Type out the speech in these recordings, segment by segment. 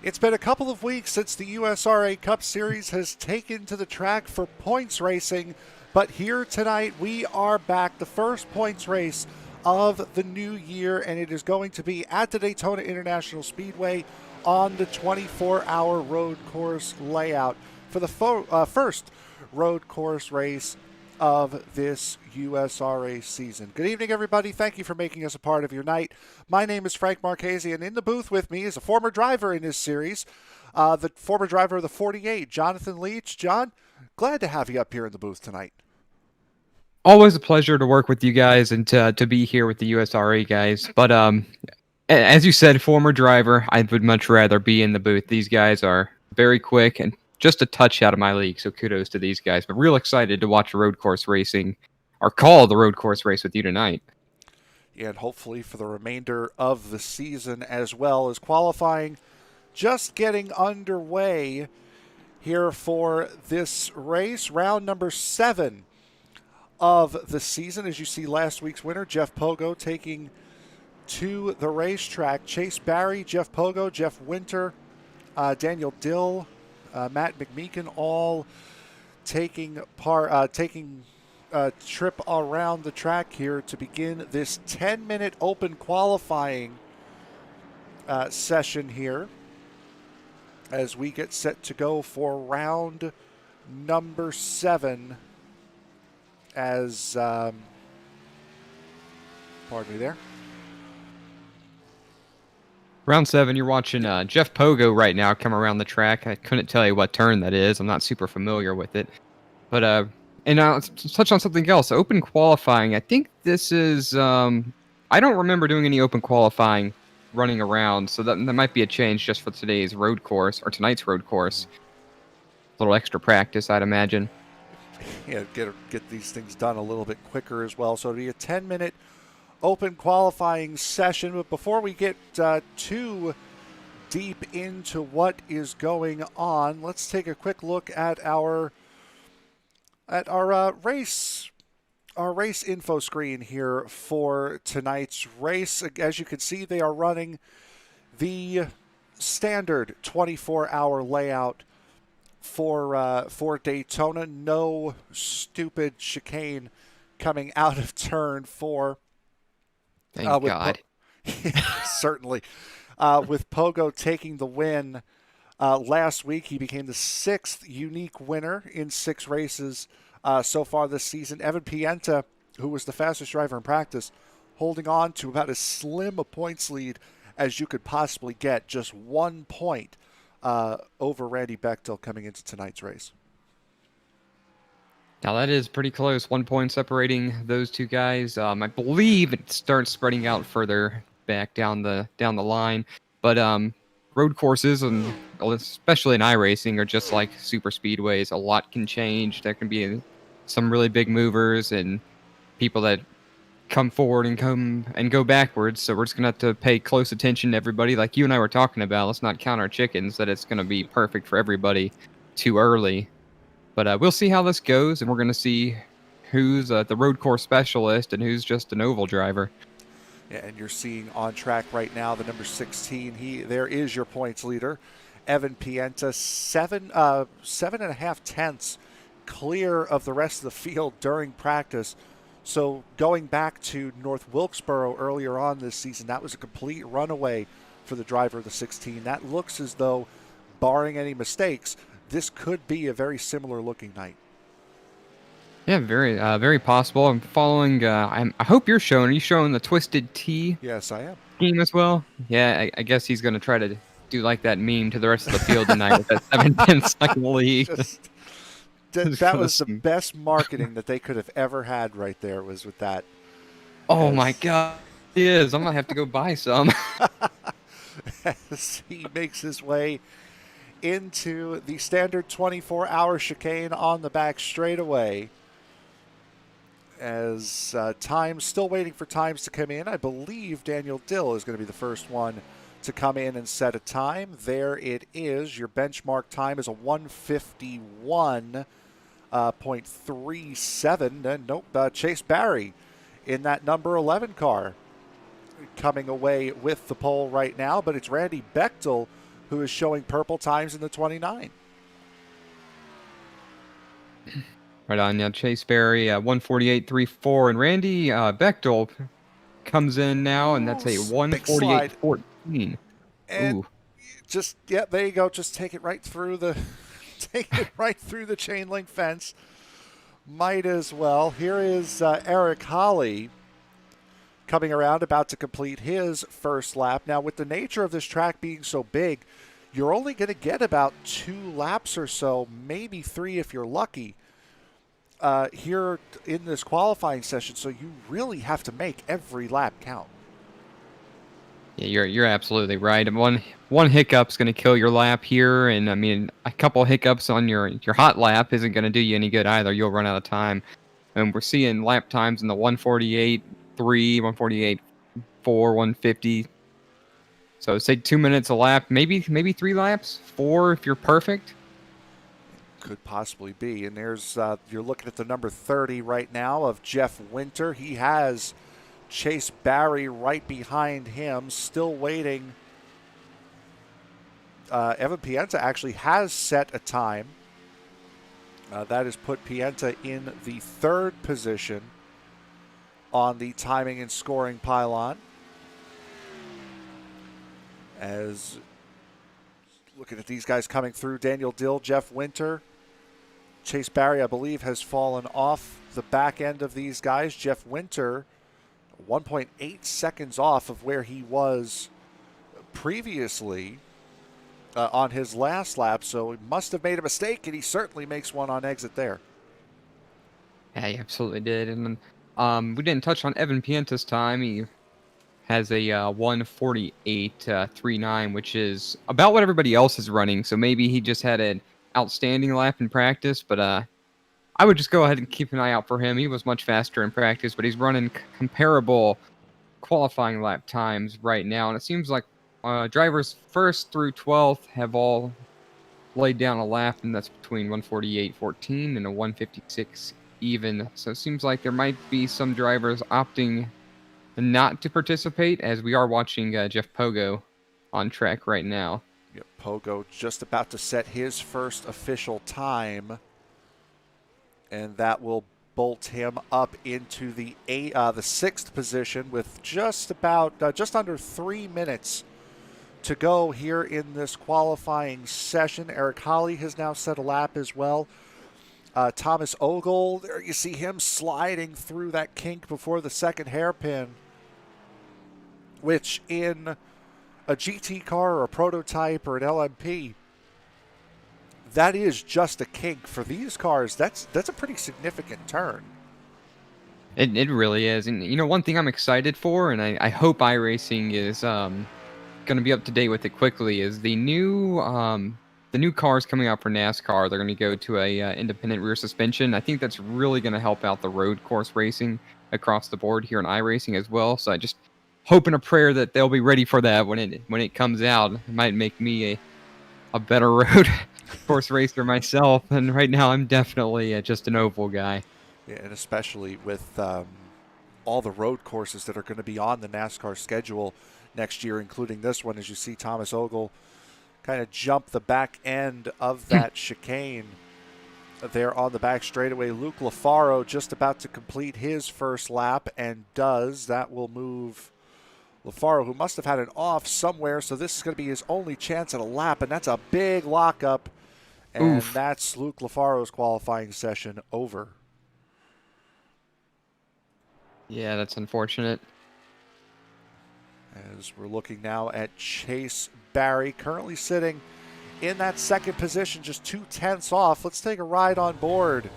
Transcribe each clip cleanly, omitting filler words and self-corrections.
It's been a couple of weeks since the USRA Cup Series has taken to the track for points racing, but here tonight we are back. The first points race of the new year, and it is going to be at the Daytona International Speedway on the 24-hour road course layout for the first road course race of this USRA season. Good evening, everybody. Thank you for making us a part of your night. My name is Frank Marchese, and in the booth with me is a former driver in this series, the former driver of the 48, Jonathan Leach. John, glad to have you up here in the booth tonight. Always a pleasure to work with you guys and to be here with the USRA guys. But as you said, former driver, I would much rather be in the booth. These guys are very quick and just a touch out of my league, so kudos to these guys. But real excited to watch a road course racing, or call the road course race with you tonight. And hopefully for the remainder of the season as well, as qualifying just getting underway here for this race. Round number 7 of the season. As you see, last week's winner, Jeff Pogo, taking to the racetrack. Chase Barry, Jeff Pogo, Jeff Winter, Daniel Dill, Matt McMeekin, all taking a trip around the track here to begin this 10-minute open qualifying session here as we get set to go for round number 7 as, pardon me there. Round 7, you're watching Jeff Pogo right now come around the track. I couldn't tell you what turn that is. I'm not super familiar with it. But, and now let's touch on something else. Open qualifying. I think this is, I don't remember doing any open qualifying running around, so that might be a change just for today's road course, or tonight's road course. A little extra practice, I'd imagine. Yeah, get these things done a little bit quicker as well. So it'll be a 10-minute open qualifying session. But before we get too deep into what is going on, let's take a quick look at our race info screen here for tonight's race. As you can see, they are running the standard 24-hour layout for Daytona. No stupid chicane coming out of turn 4. Thank God. Certainly. With Pogo taking the win last week, he became the 6th unique winner in 6 races so far this season. Evan Pienta, who was the fastest driver in practice, holding on to about as slim a points lead as you could possibly get, just 1 point over Randy Bechtel coming into tonight's race. Now that is pretty close. 1 point separating those two guys. I believe it starts spreading out further back down the line. But road courses, and especially in iRacing, are just like super speedways. A lot can change. There can be some really big movers and people that come forward and go backwards. So we're just gonna have to pay close attention to everybody, like you and I were talking about. Let's not count our chickens that it's gonna be perfect for everybody too early. But we'll see how this goes, and we're going to see who's the road course specialist and who's just an oval driver. Yeah, and you're seeing on track right now the number 16. There is your points leader, Evan Pienta, 7.5 tenths clear of the rest of the field during practice. So going back to North Wilkesboro earlier on this season, that was a complete runaway for the driver of the 16. That looks as though, barring any mistakes, this could be a very similar looking night. Yeah, very possible. I'm following. I hope you're showing. Are you showing the Twisted T? Yes, I am. Game as well. Yeah, I guess he's going to try to do like that meme to the rest of the field tonight with that 7/10 lead. That was the best marketing that they could have ever had right there, was with that. Oh my God, it is. I'm gonna have to go buy some. As he makes his way into the standard 24-hour chicane on the back straightaway. As still waiting for times to come in. I believe Daniel Dill is going to be the first one to come in and set a time. There it is. Your benchmark time is a 151.37. And nope, Chase Barry in that number 11 car coming away with the pole right now. But it's Randy Bechtel who is showing purple times in the 29. Right on. Now Chase Berry, 148.34, and Randy Bechtel comes in now, and that's a Big slide. 148.14. And Ooh. just, yeah, there you go. Just take it right through the take it right through the chain link fence. Might as well. Here is Eric Holly coming around, about to complete his first lap. Now, with the nature of this track being so big, you're only going to get about 2 laps or so, maybe 3 if you're lucky, here in this qualifying session. So you really have to make every lap count. Yeah, you're absolutely right. And one hiccup's going to kill your lap here, and I mean a couple hiccups on your hot lap isn't going to do you any good either. You'll run out of time. And we're seeing lap times in the 148.3, 148.4, 150. So say 2 minutes a lap, maybe 3 laps, 4 if you're perfect. Could possibly be. And there's you're looking at the number 30 right now of Jeff Winter. He has Chase Barry right behind him, still waiting. Evan Pienta actually has set a time. That has put Pienta in the 3rd position on the timing and scoring pylon. As looking at these guys coming through, Daniel Dill, Jeff Winter, Chase Barry, I believe, has fallen off the back end of these guys. Jeff Winter, 1.8 seconds off of where he was previously on his last lap, so he must have made a mistake, and he certainly makes one on exit there. Yeah, he absolutely did. And we didn't touch on Evan Pienta's time. He has a 148.39, which is about what everybody else is running. So maybe he just had an outstanding lap in practice, but I would just go ahead and keep an eye out for him. He was much faster in practice, but he's running comparable qualifying lap times right now. And it seems like drivers 1st through 12th have all laid down a lap, and that's between 148.14 and a 156 even. So it seems like there might be some drivers opting not to participate, as we are watching Jeff Pogo on track right now. Yep, Pogo just about to set his first official time, and that will bolt him up into the 6th position with just under 3 minutes to go here in this qualifying session. Eric Holly has now set a lap as well. Thomas Ogle, there you see him sliding through that kink before the second hairpin, which in a GT car or a prototype or an LMP, that is just a kink. For these cars, that's a pretty significant turn. It really is. And, you know, one thing I'm excited for, and I hope iRacing is going to be up to date with it quickly, is the new cars coming out for NASCAR. They're going to go to a independent rear suspension. I think that's really going to help out the road course racing across the board here in iRacing as well. So I just hope and a prayer that they'll be ready for that when it comes out. It might make me a better road course racer myself. And right now I'm definitely just an oval guy. Yeah, and especially with all the road courses that are going to be on the NASCAR schedule next year, including this one, as you see Thomas Ogle kind of jump the back end of that chicane there on the back straightaway. Luke Lafaro just about to complete his first lap, and does. That will move Lafaro, who must have had an off somewhere, so this is going to be his only chance at a lap, and that's a big lockup. And Oof. That's Luke Lafaro's qualifying session over. Yeah, that's unfortunate. As we're looking now at Chase Barry, currently sitting in that 2nd position, just 2/10 off. Let's take a ride on board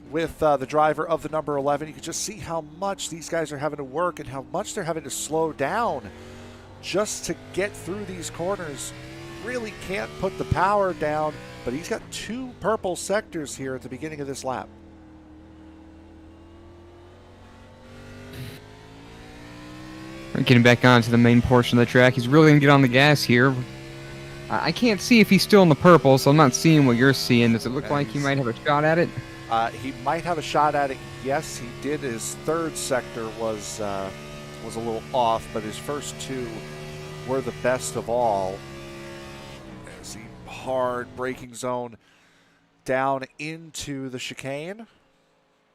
with the driver of the number 11. You can just see how much these guys are having to work and how much they're having to slow down just to get through these corners. Really can't put the power down, but he's got 2 purple sectors here at the beginning of this lap. Getting back onto the main portion of the track. He's really going to get on the gas here. I can't see if he's still in the purple, so I'm not seeing what you're seeing. Does it look like he might have a shot at it? He might have a shot at it. Yes, he did. His 3rd sector was a little off, but his first 2 were the best of all. hard braking zone down into the chicane.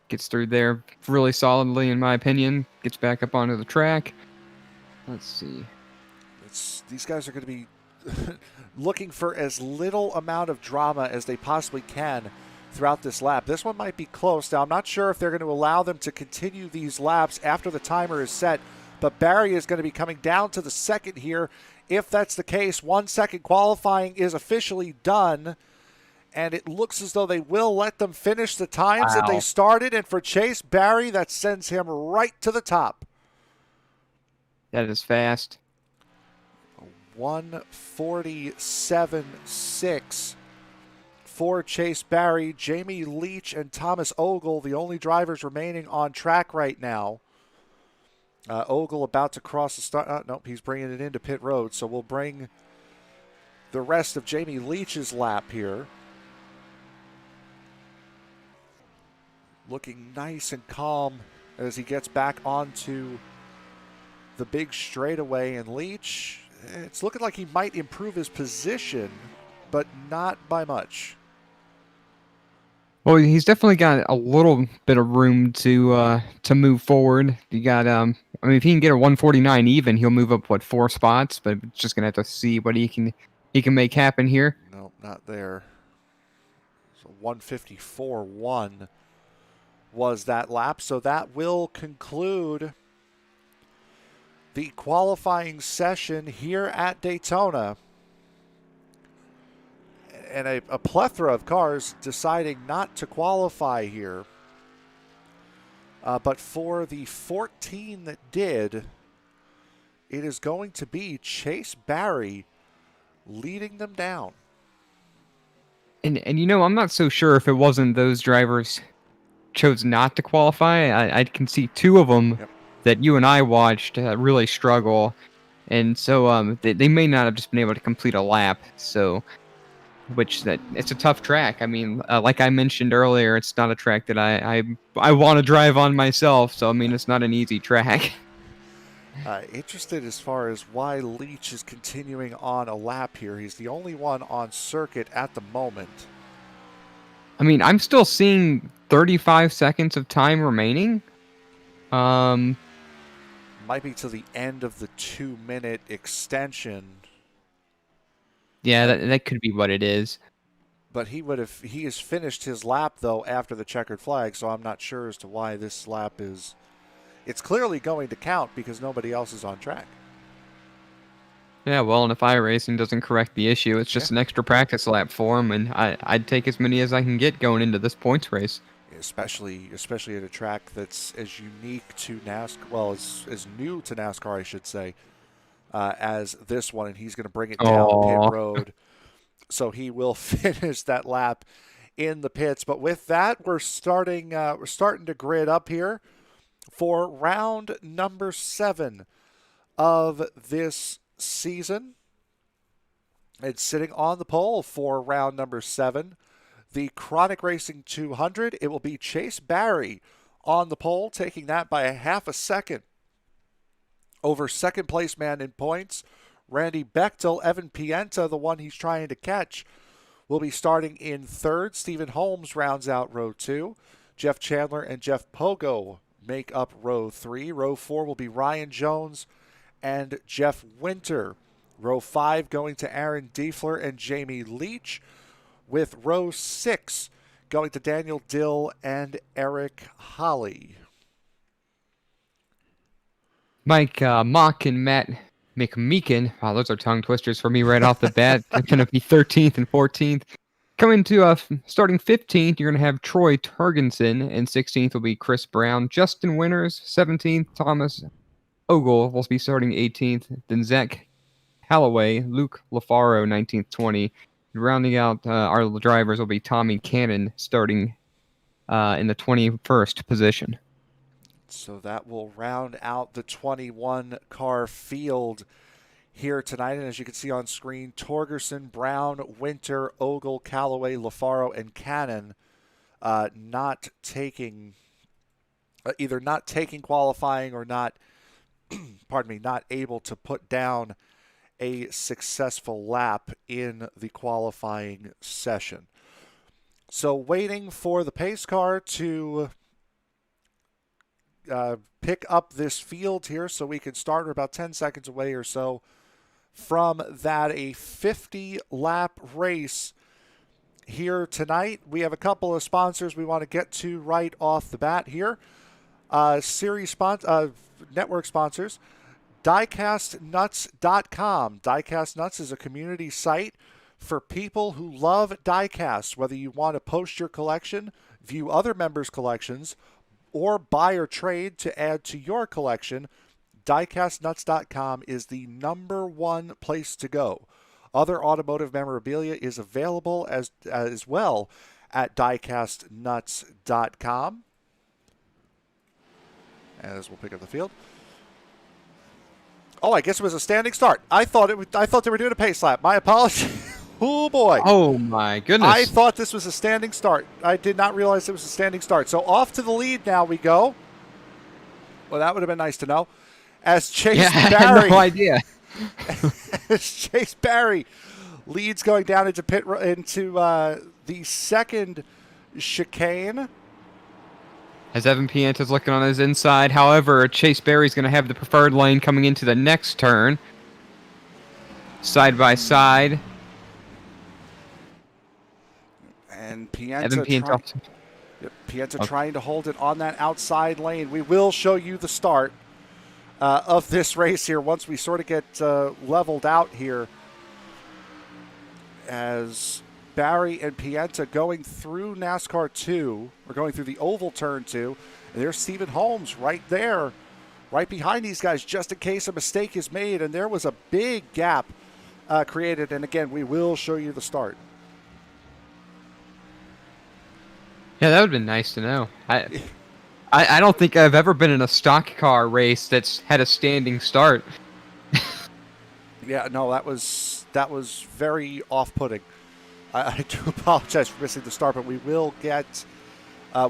Gets through there really solidly, in my opinion. Gets back up onto the track. Let's see. These guys are going to be looking for as little amount of drama as they possibly can throughout this lap. This one might be close. Now, I'm not sure if they're going to allow them to continue these laps after the timer is set, but Barry is going to be coming down to the second here. If that's the case, 1 second qualifying is officially done, and it looks as though they will let them finish the times that they started. And for Chase Barry, that sends him right to the top. That is fast. 1:47.6 for Chase Barry. Jamie Leach and Thomas Ogle, the only drivers remaining on track right now. Ogle about to cross the start. Nope, he's bringing it into pit road. So we'll bring the rest of Jamie Leach's lap here. Looking nice and calm as he gets back onto the big straightaway. And Leach, it's looking like he might improve his position, but not by much. Well, he's definitely got a little bit of room to move forward. You got I mean, if he can get a 149 even, he'll move up 4 spots. But just gonna have to see what he can make happen here. Nope, not there. So 154.1 was that lap. So that will conclude the qualifying session here at Daytona. And a plethora of cars deciding not to qualify here. But for the 14 that did, it is going to be Chase Barry leading them down. And I'm not so sure if it wasn't those drivers chose not to qualify. I can see 2 of them that you and I watched really struggle. And so they may not have just been able to complete a lap. So it's a tough track. I mean, like I mentioned earlier, it's not a track that I want to drive on myself. So, I mean, it's not an easy track. Interested as far as why Leach is continuing on a lap here. He's the only one on circuit at the moment. I mean, I'm still seeing 35 seconds of time remaining. Might be to the end of the 2-minute extension. Yeah, that could be what it is. But he has finished his lap, though, after the checkered flag, so I'm not sure as to why this lap is... It's clearly going to count because nobody else is on track. Yeah, well, and if iRacing doesn't correct the issue, it's just an extra practice lap for him, and I'd take as many as I can get going into this points race. Especially at a track that's as unique to NASCAR, well, as new to NASCAR, I should say, as this one, and he's going to bring it down pit road. So he will finish that lap in the pits. But with that, we're starting to grid up here for round number 7 of this season. And sitting on the pole for round number 7, the Kronik Racing 200, it will be Chase Barry on the pole, taking that by a half a second over second place man in points. Randy Bechtel, Evan Pienta, the one he's trying to catch, will be starting in third. Stephen Holmes rounds out row 2. Jeff Chandler and Jeff Pogo make up row 3. Row 4 will be Ryan Jones and Jeff Winter. Row 5 going to Aaron Diefler and Jamie Leach, with row 6 going to Daniel Dill and Eric Holly. Mike Mock and Matt McMeekin. Wow, those are tongue twisters for me right off the bat. They're going to be 13th and 14th. Coming to starting 15th, you're going to have Troy Turgensen, and 16th will be Chris Brown. Justin Winters, 17th. Thomas Ogle will be starting 18th. Then Zach Callaway, Luke LaFaro, 19th, 20th. Rounding out our drivers will be Tommy Cannon starting in the 21st position. So that will round out the 21 car field here tonight. And as you can see on screen, Torgerson, Brown, Winter, Ogle, Callaway, LaFaro, and Cannon either not taking qualifying or not able to put down a successful lap in the qualifying session. So waiting for the pace car to pick up this field here so we can start. We're about 10 seconds away or so from that. A 50-lap race here tonight. We have a couple of sponsors we want to get to right off the bat here. Network sponsors. DiecastNuts.com. Diecast Nuts is a community site for people who love diecast, whether you want to post your collection, view other members' collections, or buy or trade to add to your collection. DiecastNuts.com is the #1 place to go. Other automotive memorabilia is available as well at diecastnuts.com. As we'll pick up the field. Oh, I guess it was a standing start. I thought they were doing a pace lap. My apologies. Oh boy. Oh my goodness. I thought this was a standing start. I did not realize it was a standing start. So off to the lead now we go. Well, that would have been nice to know. As Chase Barry. I had no idea. As Chase Barry leads going down into the second chicane. As Evan Pienta's looking on his inside. However, Chase Berry's going to have the preferred lane coming into the next turn. Side by side. And Pienta trying to hold it on that outside lane. We will show you the start of this race here once we sort of get leveled out here. As Barry and Pienta going through NASCAR 2, or going through the oval turn 2. And there's Stephen Holmes right there, right behind these guys, just in case a mistake is made. And there was a big gap created. And again, we will show you the start. Yeah, that would have been nice to know. I don't think I've ever been in a stock car race that's had a standing start. Yeah, no, that was very off-putting. I do apologize for missing the start, but we will get a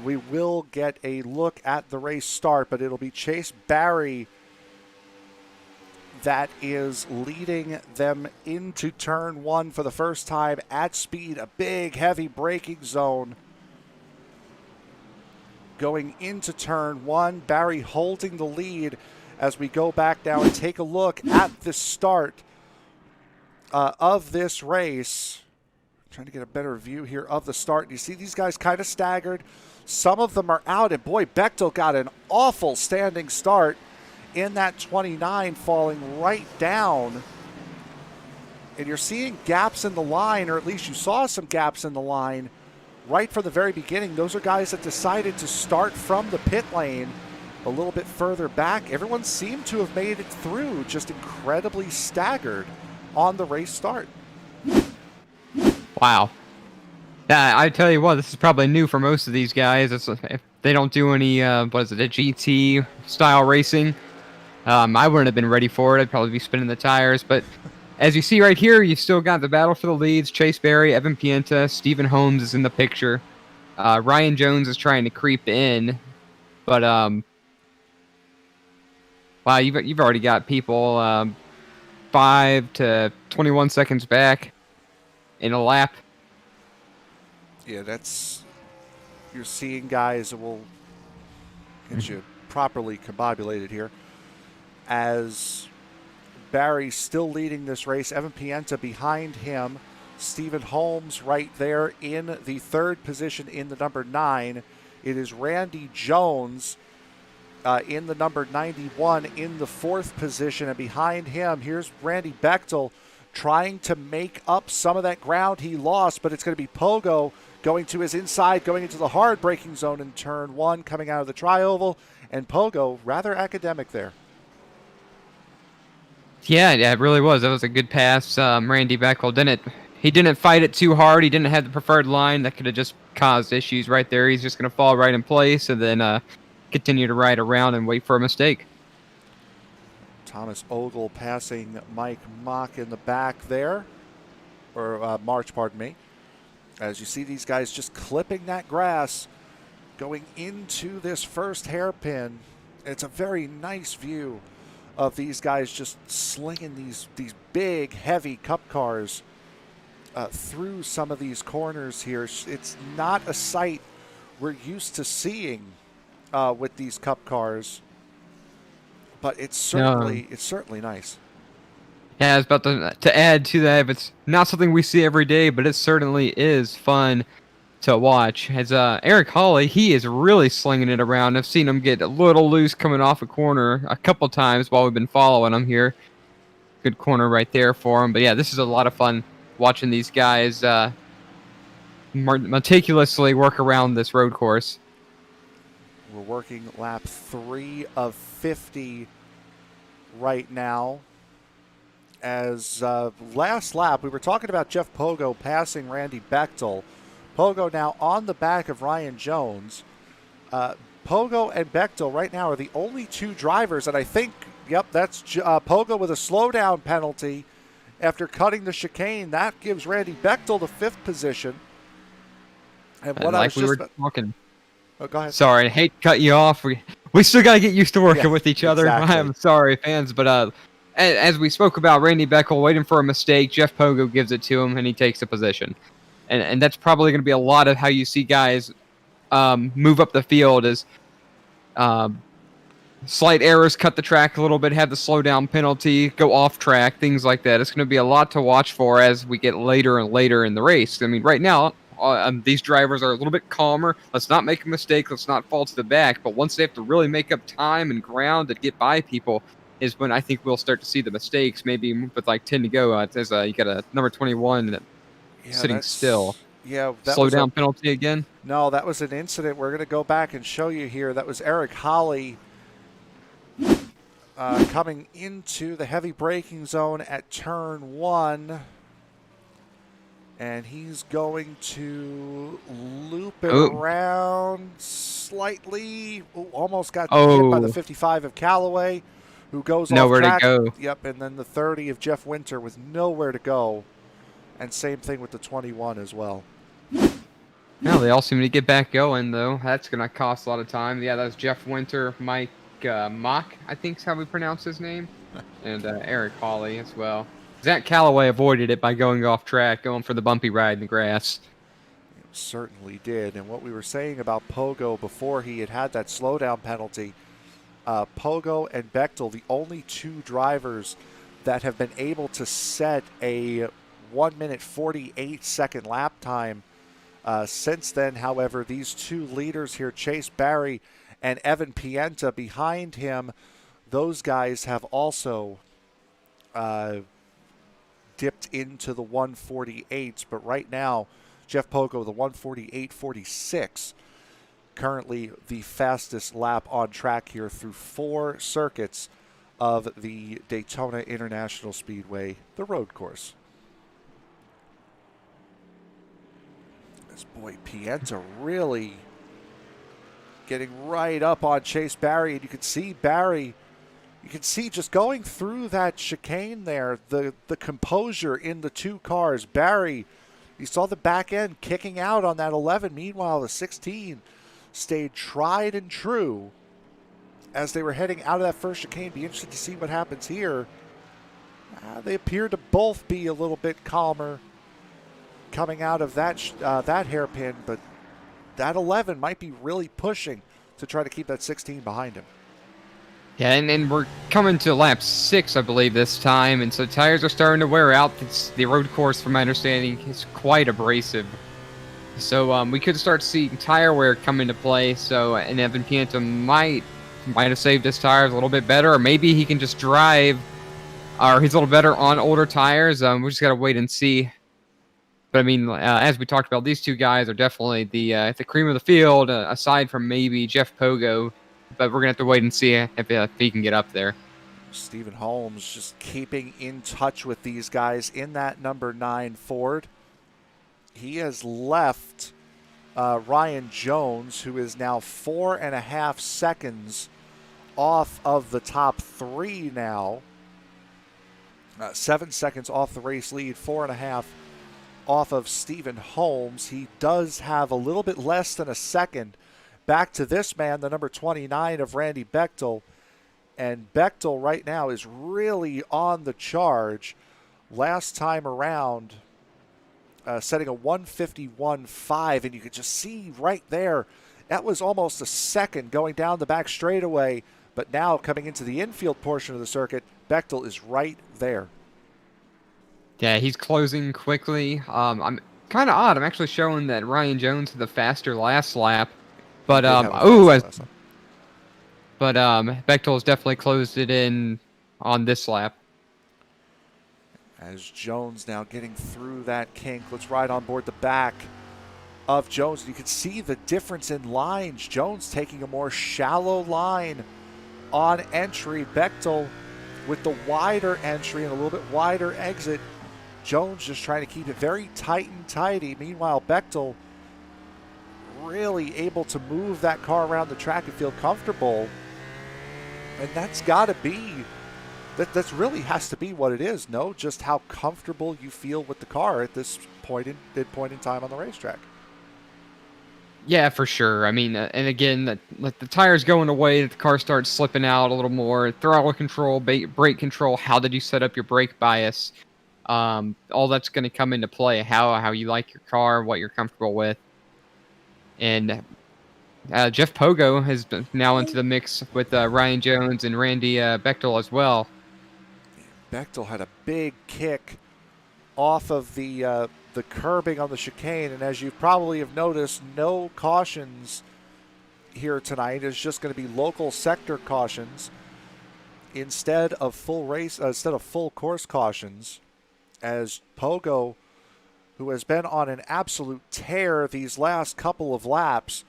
look at the race start. But it'll be Chase Barry that is leading them into turn 1 for the first time at speed. A big, heavy braking zone going into turn 1. Barry holding the lead as we go back now and take a look at the start of this race. Trying to get a better view here of the start. You see these guys kind of staggered. Some of them are out, and boy, Bechtel got an awful standing start in that 29, falling right down. And you're seeing gaps in the line, or at least you saw some gaps in the line right from the very beginning. Those are guys that decided to start from the pit lane a little bit further back. Everyone seemed to have made it through, just incredibly staggered on the race start. Wow. I tell you what, this is probably new for most of these guys. If they don't do any, a GT style racing, I wouldn't have been ready for it. I'd probably be spinning the tires. But as you see right here, you've still got the battle for the leads. Chase Barry, Evan Pienta, Stephen Holmes is in the picture. Ryan Jones is trying to creep in. But, wow, you've already got people 5 to 21 seconds back in a lap. Yeah, you're seeing guys that will get you properly combobulated here. As Barry still leading this race, Evan Pienta behind him, Stephen Holmes right there in the third position in the number 9. It is Randy Jones in the number 91 in the fourth position, and behind him, here's Randy Bechtel trying to make up some of that ground he lost, but it's going to be Pogo going to his inside, going into the hard braking zone in turn 1, coming out of the tri-oval, and Pogo rather academic there. Yeah, it really was. That was a good pass. Randy Bechtel didn't fight it too hard. He didn't have the preferred line. That could have just caused issues right there. He's just going to fall right in place and then continue to ride around and wait for a mistake. Thomas Ogle passing Mike Mock in the back there, or March, pardon me. As you see these guys just clipping that grass going into this first hairpin. It's a very nice view of these guys just slinging these big, heavy cup cars through some of these corners here. It's not a sight we're used to seeing with these cup cars, but it's No. certainly nice. Yeah, I was about to add to that. It's not something we see every day, but it certainly is fun to watch. As Eric Hawley, he is really slinging it around. I've seen him get a little loose coming off a corner a couple times while we've been following him here. Good corner right there for him. But yeah, this is a lot of fun watching these guys meticulously work around this road course. We're working lap 3 of 50 right now. As last lap, we were talking about Jeff Pogo passing Randy Bechtel. Pogo now on the back of Ryan Jones. Pogo and Bechtel right now are the only two drivers, and I think, yep, that's Pogo with a slowdown penalty after cutting the chicane. That gives Randy Bechtel the 5th position. And what like we were talking. Oh, go ahead. Sorry, I hate to cut you off. We still got to get used to working with each other. Exactly. I'm sorry, fans, but as we spoke about Randy Bechtel waiting for a mistake, Jeff Pogo gives it to him, and he takes a position. And that's probably going to be a lot of how you see guys move up the field is slight errors, cut the track a little bit, have the slowdown penalty, go off track, things like that. It's going to be a lot to watch for as we get later and later in the race. I mean, right now, these drivers are a little bit calmer. Let's not make a mistake. Let's not fall to the back. But once they have to really make up time and ground and get by people is when I think we'll start to see the mistakes, maybe with like 10 to go. You got a number 21 sitting still. Yeah, slow down penalty again. No, that was an incident. We're going to go back and show you here. That was Eric Hawley coming into the heavy braking zone at turn 1. And he's going to loop it around slightly. Ooh, almost got hit by the 55 of Callaway, who goes nowhere off track. To go. Yep, and then the 30 of Jeff Winter with nowhere to go. And same thing with the 21 as well. No, they all seem to get back going, though. That's going to cost a lot of time. Yeah, that's Jeff Winter, Mike Mock, I think is how we pronounce his name, and Eric Hawley as well. Zach Callaway avoided it by going off track, going for the bumpy ride in the grass. It certainly did. And what we were saying about Pogo before he had that slowdown penalty, Pogo and Bechtel, the only two drivers that have been able to set a 1 minute 48 second lap time since then. However, these two leaders here, Chase Barry and Evan Pienta behind him, those guys have also dipped into the 148s, but right now Jeff Pogo, the 148.46, currently the fastest lap on track here through 4 circuits of the Daytona International Speedway, the road course. This boy Pienta really getting right up on Chase Barry, and you can see Barry, you can see just going through that chicane there, the composure in the two cars. Barry, you saw the back end kicking out on that 11. Meanwhile, the 16 stayed tried and true as they were heading out of that first chicane. Be interested to see what happens here. They appear to both be a little bit calmer coming out of that hairpin, but that 11 might be really pushing to try to keep that 16 behind him. Yeah, and we're coming to lap 6, I believe, this time, and so tires are starting to wear out. The road course, from my understanding, is quite abrasive. So we could start seeing tire wear come into play, and Evan Pienta might have saved his tires a little bit better, or maybe he can just drive, or he's a little better on older tires. We just got to wait and see. But I mean, as we talked about, these two guys are definitely the cream of the field, aside from maybe Jeff Pogo. But we're going to have to wait and see if he can get up there. Stephen Holmes just keeping in touch with these guys in that number 9 Ford. He has left Ryan Jones, who is now 4.5 seconds off of the top 3 now. 7 seconds off the race lead, 4.5 off of Stephen Holmes. He does have a little bit less than a second back to this man, the number 29 of Randy Bechtel. And Bechtel right now is really on the charge. Last time around, setting a 151.5, and you could just see right there, that was almost a second going down the back straightaway. But now coming into the infield portion of the circuit, Bechtel is right there. Yeah, he's closing quickly. I'm kind of odd. I'm actually showing that Ryan Jones had the faster last lap, but Bechtel has definitely closed it in on this lap. As Jones now getting through that kink, let's ride on board the back of Jones. You can see the difference in lines. Jones taking a more shallow line on entry. Bechtel with the wider entry and a little bit wider exit. Jones just trying to keep it very tight and tidy. Meanwhile, Bechtel really able to move that car around the track and feel comfortable. And that's got to be, that's really has to be what it is, no? Just how comfortable you feel with the car at this point in time on the racetrack. Yeah, for sure. I mean, and again, the tires going away, the car starts slipping out a little more. Throttle control, brake control. How did you set up your brake bias? All that's going to come into play. How you like your car, what you're comfortable with, and Jeff Pogo has been now into the mix with Ryan Jones and Randy Bechtel as well. Bechtel had a big kick off of the curbing on the chicane, and as you probably have noticed, no cautions here tonight. It's just going to be local sector cautions instead of full course cautions, as Pogo, who has been on an absolute tear these last couple of laps,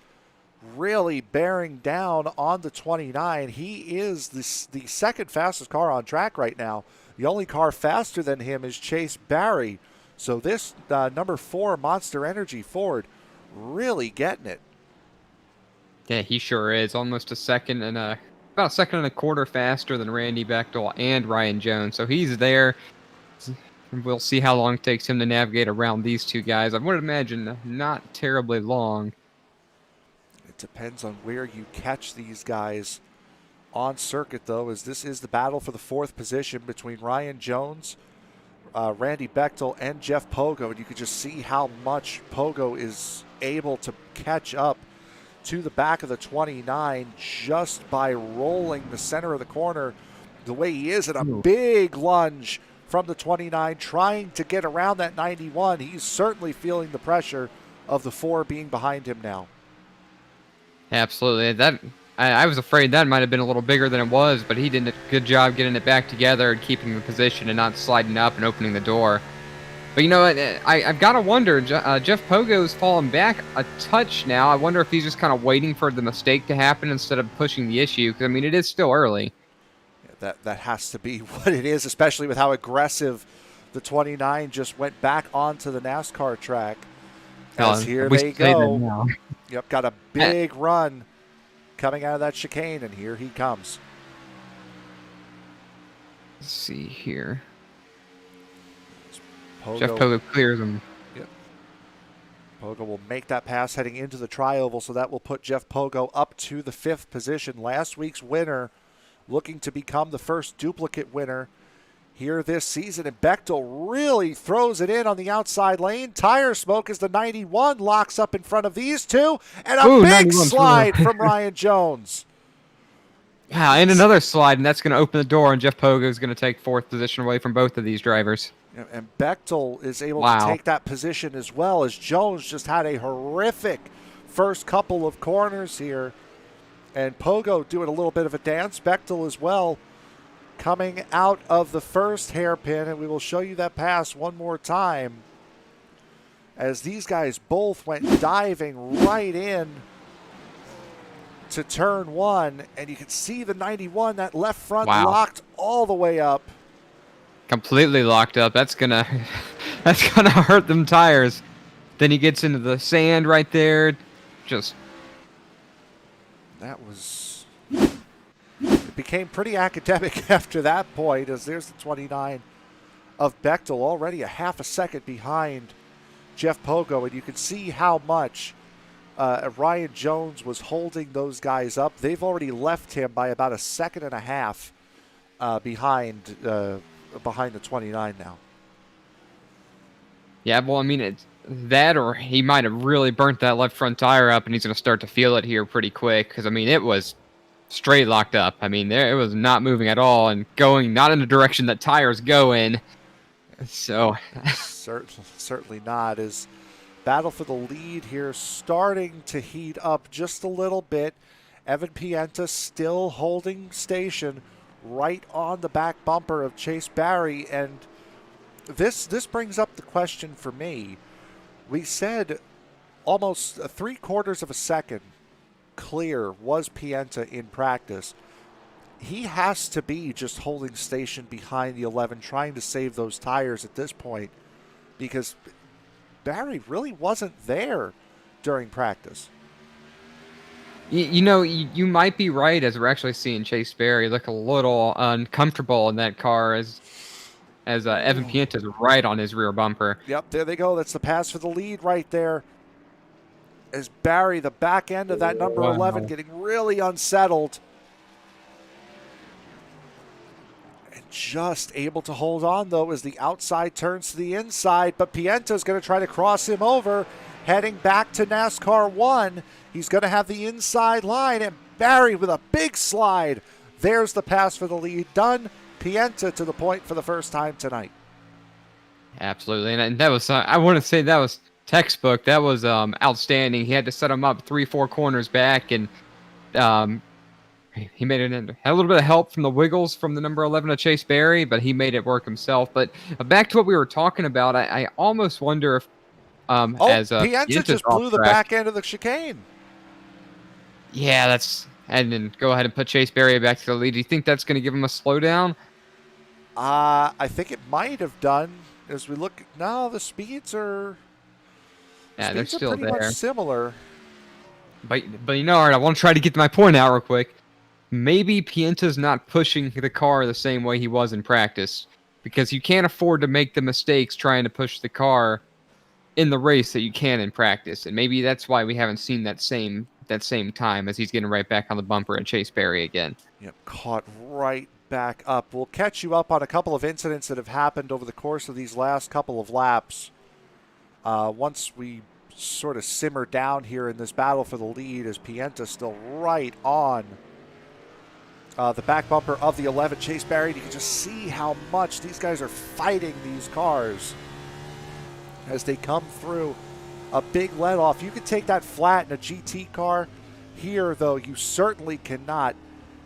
really bearing down on the 29. He is the second fastest car on track right now. The only car faster than him is Chase Barry. So this number 4 Monster Energy Ford really getting it. Yeah, he sure is. Almost a second and about a second and a quarter faster than Randy Bechtel and Ryan Jones. So he's there. We'll see how long it takes him to navigate around these two guys. I would imagine not terribly long. It depends on where you catch these guys on circuit, though, as this is the battle for the 4th position between Ryan Jones, Randy Bechtel, and Jeff Pogo. And you can just see how much Pogo is able to catch up to the back of the 29 just by rolling the center of the corner the way he is in a big lunge from the 29, trying to get around that 91. He's certainly feeling the pressure of the 4 being behind him now. Absolutely. I was afraid that might have been a little bigger than it was, but he did a good job getting it back together and keeping the position and not sliding up and opening the door. But you know what? I've got to wonder, Jeff Pogo's fallen back a touch now. I wonder if he's just kind of waiting for the mistake to happen instead of pushing the issue, because, I mean, it is still early. That has to be what it is, especially with how aggressive the 29 just went back onto the NASCAR track. As here they go. Yep, got a big run coming out of that chicane, and here he comes. Let's see here. Jeff Pogo clears him. Yep. Pogo will make that pass heading into the tri-oval, so that will put Jeff Pogo up to the 5th position. Last week's winner looking to become the first duplicate winner here this season. And Bechtel really throws it in on the outside lane. Tire smoke as the 91 locks up in front of these two. And a big slide from Ryan Jones. Yeah, and another slide, and that's going to open the door, and Jeff Pogo is going to take 4th position away from both of these drivers. And Bechtel is able to take that position as well, as Jones just had a horrific first couple of corners here. And Pogo doing a little bit of a dance. Bechtel as well coming out of the first hairpin, and we will show you that pass one more time as these guys both went diving right in to turn 1, and you can see the 91, that left front locked all the way up. Completely locked up. That's gonna hurt them tires. Then he gets into the sand right there. It became pretty academic after that point, as there's the 29 of Bechtel, already a half a second behind Jeff Pogo, and you can see how much Ryan Jones was holding those guys up. They've already left him by about a second and a half behind the 29 now. Yeah, well, I mean, it's that, or he might have really burnt that left front tire up, and he's going to start to feel it here pretty quick. Because I mean, it was straight locked up. I mean, it was not moving at all, and going not in the direction that tires go in. So, Certainly not. As battle for the lead here starting to heat up just a little bit. Evan Pienta still holding station right on the back bumper of Chase Barry, and this brings up the question for me. We said almost 3/4 of a second clear was Pienta in practice. He has to be just holding station behind the 11, trying to save those tires at this point, because Barry really wasn't there during practice. you might be right, as we're actually seeing Chase Berry look a little uncomfortable in that car as Evan Pienta's right on his rear bumper. Yep, there they go. That's the pass for the lead right there. As Barry, the back end of that number 11, getting really unsettled. And just able to hold on, though, as the outside turns to the inside. But Pienta's going to try to cross him over, heading back to NASCAR 1. He's going to have the inside line, and Barry with a big slide. There's the pass for the lead done. Pienta to the point for the first time tonight. Absolutely, and that was I want to say that was textbook. That was outstanding. He had to set him up 3-4 corners back, and he made it in. Had a little bit of help from the wiggles from the number 11 of Chase Berry, but he made it work himself. But back to what we were talking about, I almost wonder if Pienta just blew the back end of the chicane. Yeah, and then go ahead and put Chase Berry back to the lead. Do you think that's going to give him a slowdown? I think it might have done. As we look now, the speeds are they're still pretty there. much similar. But you know, Art, I want to try to get my point out real quick. Maybe Pienta's not pushing the car the same way he was in practice, because you can't afford to make the mistakes trying to push the car in the race that you can in practice, and maybe that's why we haven't seen that same time, as he's getting right back on the bumper and Chase Berry again. Yep, caught right back up. We'll catch you up on a couple of incidents that have happened over the course of these last couple of laps. Once we sort of simmer down here in this battle for the lead, as Pienta's still right on the back bumper of the 11 Chase Barry. You can just see how much these guys are fighting these cars as they come through a big let off. You could take that flat in a GT car. Here, though, you certainly cannot.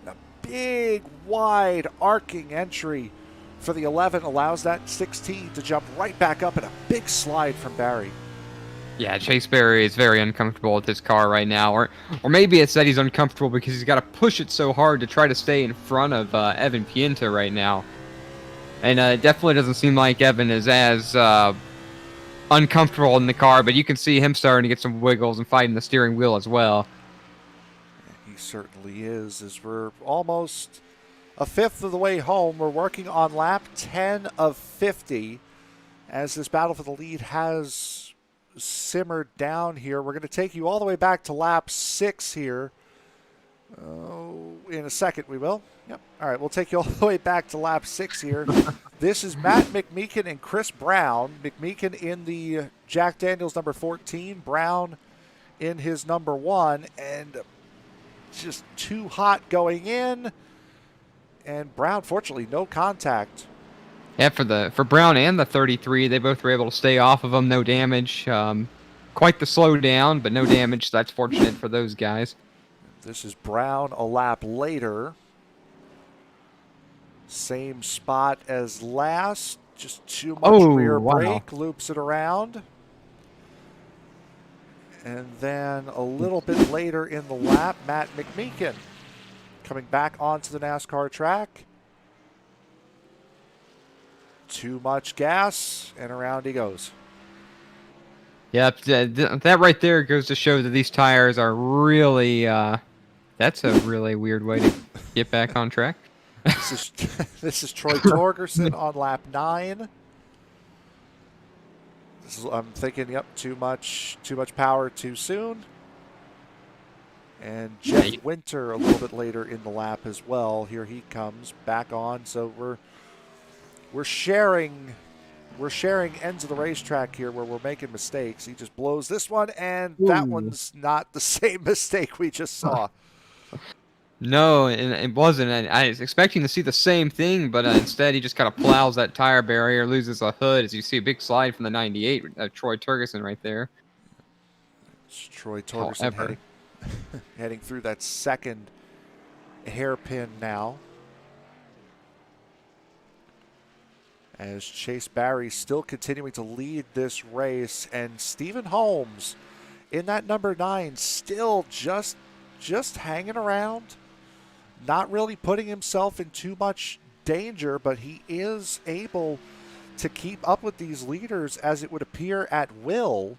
A big, wide, arcing entry for the 11 allows that 16 to jump right back up, and a big slide from Barry. Yeah, Chase Berry is very uncomfortable with this car right now, or maybe it's that he's uncomfortable because he's got to push it so hard to try to stay in front of Evan Pienta right now. And it definitely doesn't seem like Evan is as uncomfortable in the car, but you can see him starting to get some wiggles and fighting the steering wheel as well. He certainly is, as we're almost a fifth of the way home. We're working on lap 10 of 50 as this battle for the lead has simmered down here. We're going to take you all the way back to lap 6 here. In a second we will. Yep. All right, we'll take you all the way back to lap 6 here. This is Matt McMeekin and Chris Brown. McMeekin in the Jack Daniels number 14, Brown in his number 1, and just too hot going in. And Brown, fortunately, no contact. Yeah, for Brown and the 33, they both were able to stay off of him, no damage. Quite the slowdown, but no damage. So that's fortunate for those guys. This is Brown a lap later. Same spot as last. Just too much rear brake. Loops it around. And then a little bit later in the lap, Matt McMeekin coming back onto the NASCAR track. Too much gas, and around he goes. Yep, that right there goes to show that these tires are really, that's a really weird way to get back on track. This is Troy Torgerson on lap 9. I'm thinking, yep, too much power too soon. And Yeah, Jeff Winter a little bit later in the lap as well. Here he comes back on. So we're sharing ends of the racetrack here where we're making mistakes. He just blows this one, and that ooh. one's not the same mistake we just saw. No, and it wasn't. And I was expecting to see the same thing, but instead he just kind of plows that tire barrier, loses a hood. As you see, a big slide from the 98, Troy Turgeson right there. It's Troy Torgerson However, heading through that second hairpin now. As Chase Barry still continuing to lead this race, and Stephen Holmes in that number 9 still just hanging around, not really putting himself in too much danger, but he is able to keep up with these leaders as it would appear at will.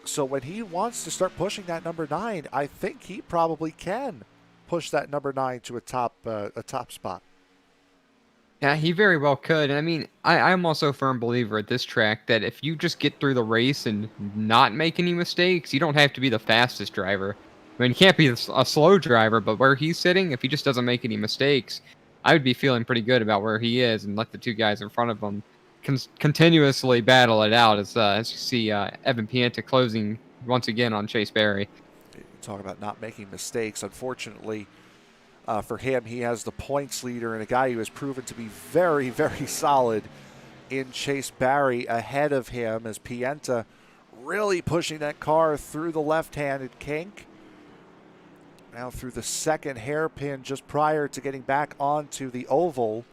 So when he wants to start pushing that number 9, I think he probably can push that number 9 to a top spot. yeah, he very well could. And I mean, I'm also a firm believer at this track that if you just get through the race and not make any mistakes, you don't have to be the fastest driver. I mean, you can't be a slow driver, but where he's sitting, if he just doesn't make any mistakes, I would be feeling pretty good about where he is and let the two guys in front of him continuously battle it out as you see Evan Pienta closing once again on Chase Berry. Talk about not making mistakes. Unfortunately, for him, he has the points leader and a guy who has proven to be very, very solid in Chase Barry ahead of him as Pienta really pushing that car through the left-handed kink. Now through the second hairpin just prior to getting back onto the oval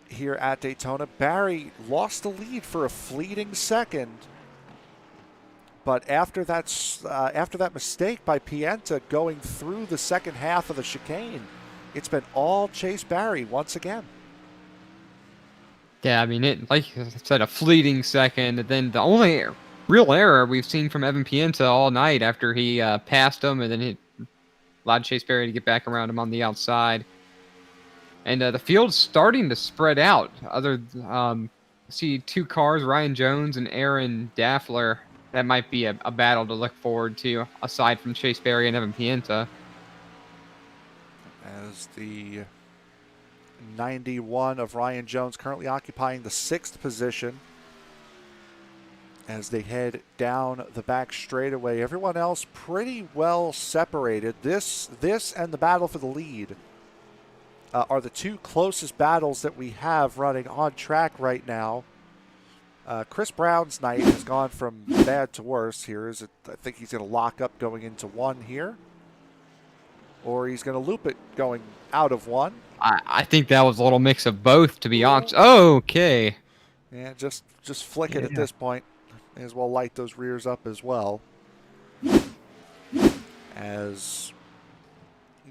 here at Daytona. Barry lost the lead for a fleeting second. But after that mistake by Pienta going through the second half of the chicane, it's been all Chase Barry once again. Yeah, I mean, it like I said, a fleeting second. And then the only real error we've seen from Evan Pienta all night after he passed him, and then he allowed Chase Berry to get back around him on the outside. And the field's starting to spread out. See two cars, Ryan Jones and Aaron Daffler. That might be a battle to look forward to, aside from Chase Berry and Evan Pienta. As the 91 of Ryan Jones currently occupying the 6th position as they head down the back straightaway. Everyone else pretty well separated. This and the battle for the lead are the two closest battles that we have running on track right now. Chris Brown's night has gone from bad to worse here. I think he's going to lock up going into 1 here. Or he's going to loop it going out of 1. I think that was a little mix of both, to be honest. Oh, okay. Yeah, just flick it at this point. May as well light those rears up as well. As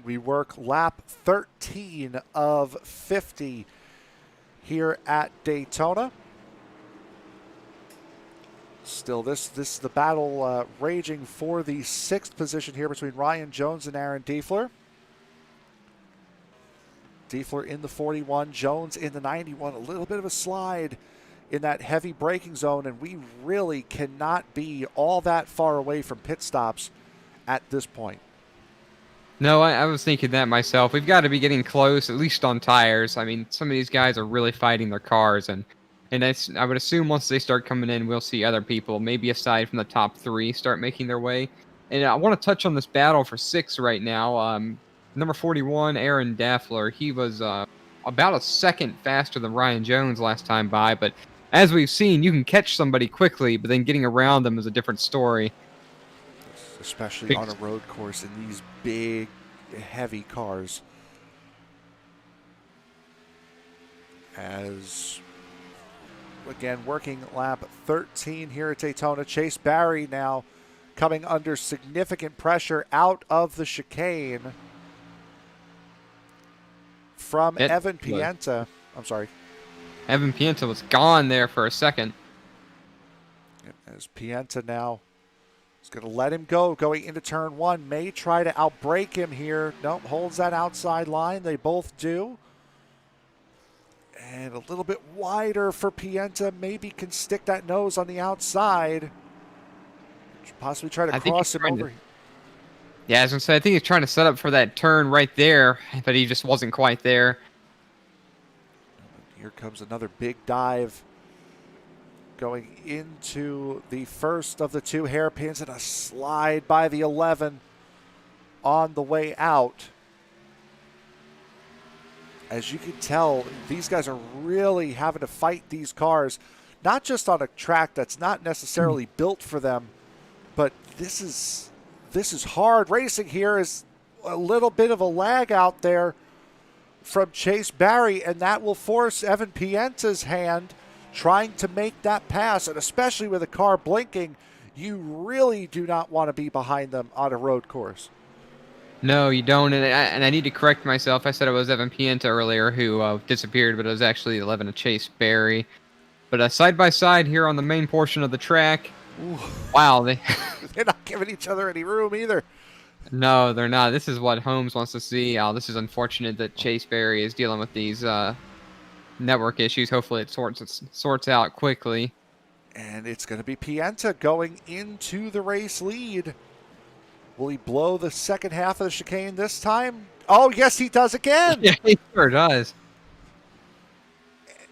we work lap 13 of 50 here at Daytona. Still, this is the battle raging for the 6th position here between Ryan Jones and Aaron Diefler. Diefler in the 41, Jones in the 91. A little bit of a slide in that heavy braking zone, and we really cannot be all that far away from pit stops at this point. No, I was thinking that myself. We've got to be getting close, at least on tires. I mean, some of these guys are really fighting their cars, and I would assume once they start coming in, we'll see other people, maybe aside from the top 3, start making their way. And I want to touch on this battle for 6 right now. Number 41, Aaron Daffler, he was about a second faster than Ryan Jones last time by, but as we've seen, you can catch somebody quickly, but then getting around them is a different story. Especially on a road course in these big, heavy cars. As, again, working lap 13 here at Daytona. Chase Barry now coming under significant pressure out of the chicane from Evan Pienta. I'm sorry. Evan Pienta was gone there for a second. As Pienta now is going to let him go going into turn 1. May try to outbrake him here. Nope, holds that outside line. They both do. And a little bit wider for Pienta. Maybe can stick that nose on the outside. Possibly try to cross him over. Yeah, I was gonna say, I think he's trying to set up for that turn right there, but he just wasn't quite there. Here comes another big dive going into the first of the two hairpins and a slide by the 11 on the way out. As you can tell, these guys are really having to fight these cars, not just on a track that's not necessarily built for them, but this is hard racing. Here is a little bit of a lag out there from Chase Barry, and that will force Evan Pienta's hand trying to make that pass. And especially with a car blinking, you really do not want to be behind them on a road course. No, you don't, and I need to correct myself. I said it was Evan Pienta earlier who disappeared, but it was actually 11 of Chase Barry. But side by side here on the main portion of the track, Ooh. wow, They're not giving each other any room either. No, they're not. This is what Holmes wants to see. This is unfortunate that Chase Barry is dealing with these network issues. Hopefully it sorts out quickly. And it's going to be Pienta going into the race lead. Will he blow the second half of the chicane this time? Oh, yes, he does again. Yeah, he sure does.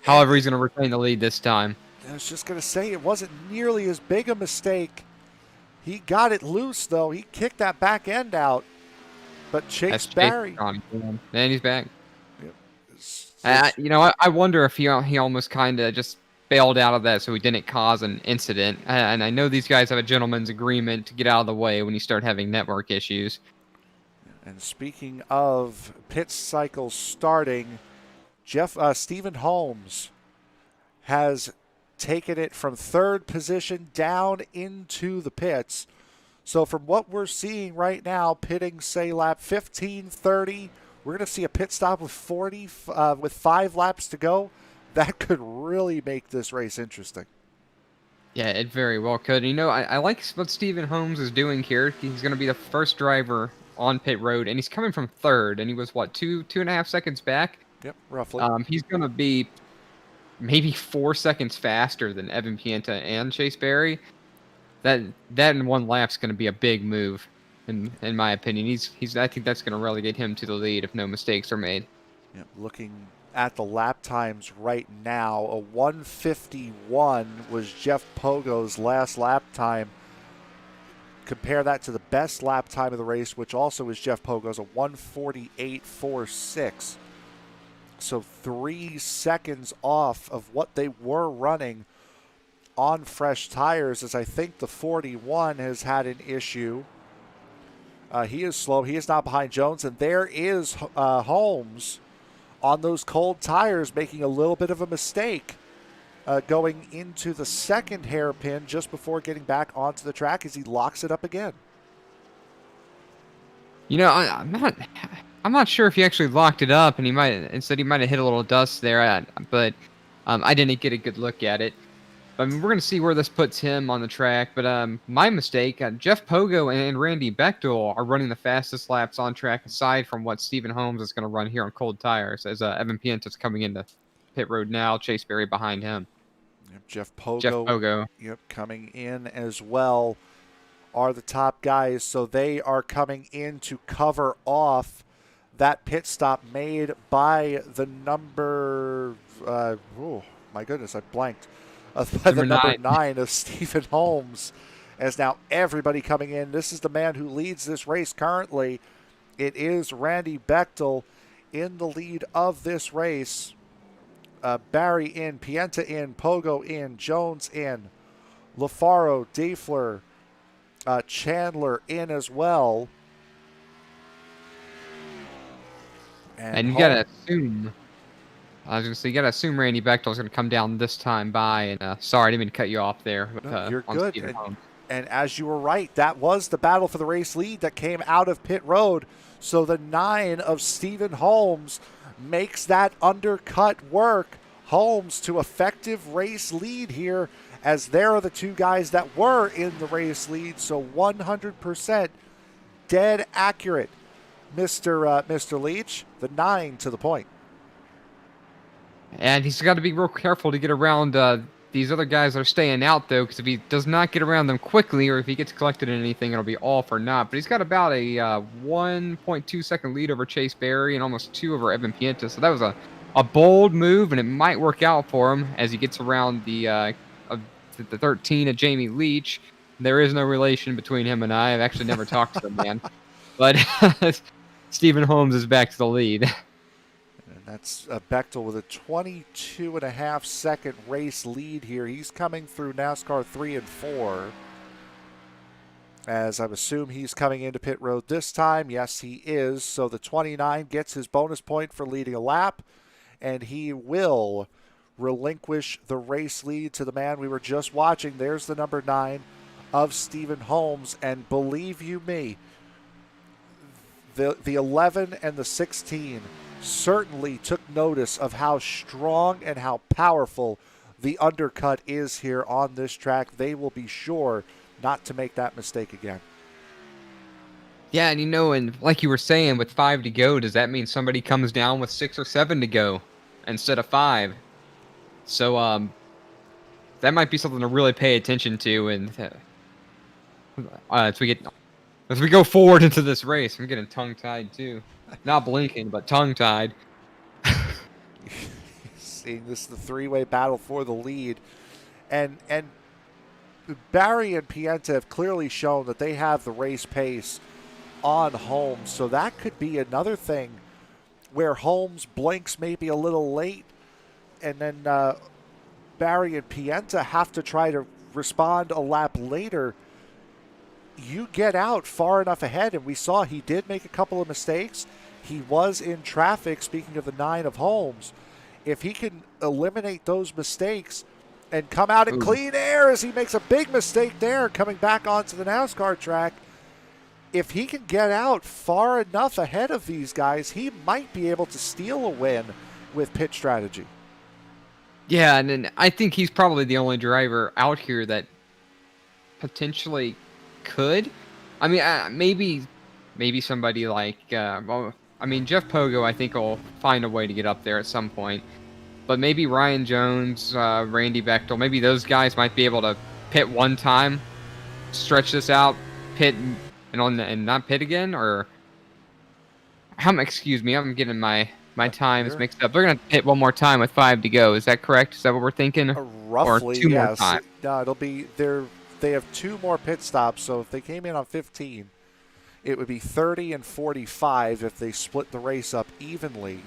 However, he's going to retain the lead this time. I was just going to say, it wasn't nearly as big a mistake. He got it loose, though. He kicked that back end out. But Chase Barry. And he's back. Yep. I wonder if he almost kind of just bailed out of that so he didn't cause an incident. And I know these guys have a gentleman's agreement to get out of the way when you start having network issues. And speaking of pit cycles starting, Stephen Holmes has taken it from third position down into the pits. So from what we're seeing right now, pitting, say, lap 15, 30, we're going to see a pit stop with 40, with 5 laps to go. That could really make this race interesting. Yeah, it very well could. I like what Stephen Holmes is doing here. He's going to be the first driver on pit road, and he's coming from third, and he was, what, two and a half seconds back? Yep, roughly. He's going to be maybe 4 seconds faster than Evan Pienta and Chase Barry. That in one lap's going to be a big move, in my opinion. I think that's going to relegate him to the lead if no mistakes are made. Yep, looking at the lap times right now, a 151 was Jeff Pogo's last lap time. Compare that to the best lap time of the race, which also is Jeff Pogo's, a 148.46. So 3 seconds off of what they were running on fresh tires, as I think the 41 has had an issue. He is slow. He is not behind Jones. And there is Holmes on those cold tires making a little bit of a mistake going into the second hairpin just before getting back onto the track as he locks it up again. I'm not sure if he actually locked it up, and he might have hit a little dust there, but I didn't get a good look at it. I mean, we're going to see where this puts him on the track, but my mistake, Jeff Pogo and Randy Bechtel are running the fastest laps on track aside from what Stephen Holmes is going to run here on cold tires, as Evan Pienta's coming into pit road now, Chase Barry behind him. Yep, Jeff Pogo. Yep, coming in as well are the top guys, so they are coming in to cover off that pit stop made by the number, oh my goodness, I blanked. By the number 9 of Stephen Holmes, as now everybody coming in. This is the man who leads this race currently. It is Randy Bechtel in the lead of this race. Barry in, Pienta in, Pogo in, Jones in, LaFaro, Dafler, Chandler in as well. And you gotta assume. I was going to say, you got to assume Randy Bechtel's going to come down this time by. And sorry, I didn't mean to cut you off there. But, no, you're good. And as you were right, that was the battle for the race lead that came out of pit road. So the 9 of Stephen Holmes makes that undercut work. Holmes to effective race lead here, as there are the 2 guys that were in the race lead. So 100% dead accurate, Mr. Leach, the 9 to the point. And he's got to be real careful to get around these other guys are staying out, though, because if he does not get around them quickly, or if he gets collected in anything, it'll be all for naught. But he's got about a 1.2-second lead over Chase Berry and almost 2 over Evan Pienta. So that was a bold move, and it might work out for him as he gets around the 13 of Jamie Leach. There is no relation between him and I. I've actually never talked to the man. But Stephen Holmes is back to the lead. And that's Bechtel with a 22.5-second race lead here. He's coming through NASCAR 3 and 4. As I assume he's coming into pit road this time. Yes, he is. So the 29 gets his bonus point for leading a lap, and he will relinquish the race lead to the man we were just watching. There's the number 9 of Stephen Holmes, and believe you me, the 11 and the 16 certainly took notice of how strong and how powerful the undercut is here on this track. They will be sure not to make that mistake again. Yeah, and and like you were saying, with 5 to go, does that mean somebody comes down with 6 or 7 to go instead of 5? So that might be something to really pay attention to, and as we go forward into this race. I'm getting tongue-tied too, not blinking, but tongue-tied. Seeing this, the three-way battle for the lead, and Barry and Pienta have clearly shown that they have the race pace on Holmes, so that could be another thing where Holmes blinks maybe a little late, and then Barry and Pienta have to try to respond a lap later. You get out far enough ahead, and we saw he did make a couple of mistakes. He was in traffic, speaking of the 9 of Holmes. If he can eliminate those mistakes and come out in clean air, as he makes a big mistake there coming back onto the NASCAR track, if he can get out far enough ahead of these guys, he might be able to steal a win with pit strategy. Yeah, and then I think he's probably the only driver out here that potentially could. I mean, maybe somebody like, Jeff Pogo, I think, will find a way to get up there at some point. But maybe Ryan Jones, Randy Bechtel, maybe those guys might be able to pit one time, stretch this out, pit and not pit again, or excuse me, I'm getting my times mixed up. They're gonna pit one more time with 5 to go. Is that correct? Is that what we're thinking? Roughly, or 2 yes. more times? No, it'll be they have 2 more pit stops, so if they came in on 15, it would be 30 and 45 if they split the race up evenly.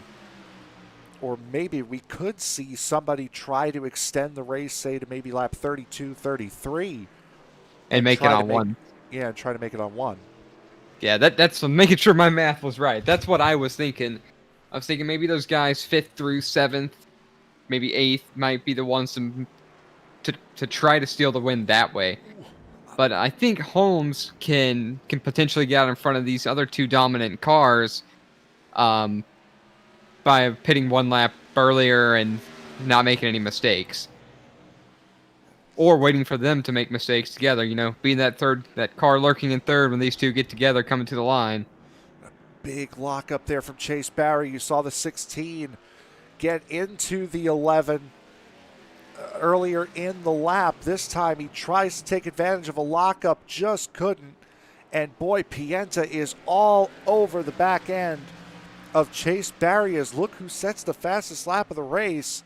Or maybe we could see somebody try to extend the race, say, to maybe lap 32, 33. And make it on 1. Yeah, and try to make it on 1. Yeah, that's making sure my math was right. That's what I was thinking. I was thinking maybe those guys 5th through 7th, maybe 8th, might be the ones to try to steal the win that way. But I think Holmes can potentially get out in front of these other 2 dominant cars by pitting 1 lap earlier and not making any mistakes. Or waiting for them to make mistakes together, being that car lurking in 3rd when these 2 get together coming to the line. Big lock up there from Chase Barry. You saw the 16 get into the 11 earlier in the lap. This time he tries to take advantage of a lockup, just couldn't. And boy, Pienta is all over the back end of Chase Barry. As look who sets the fastest lap of the race.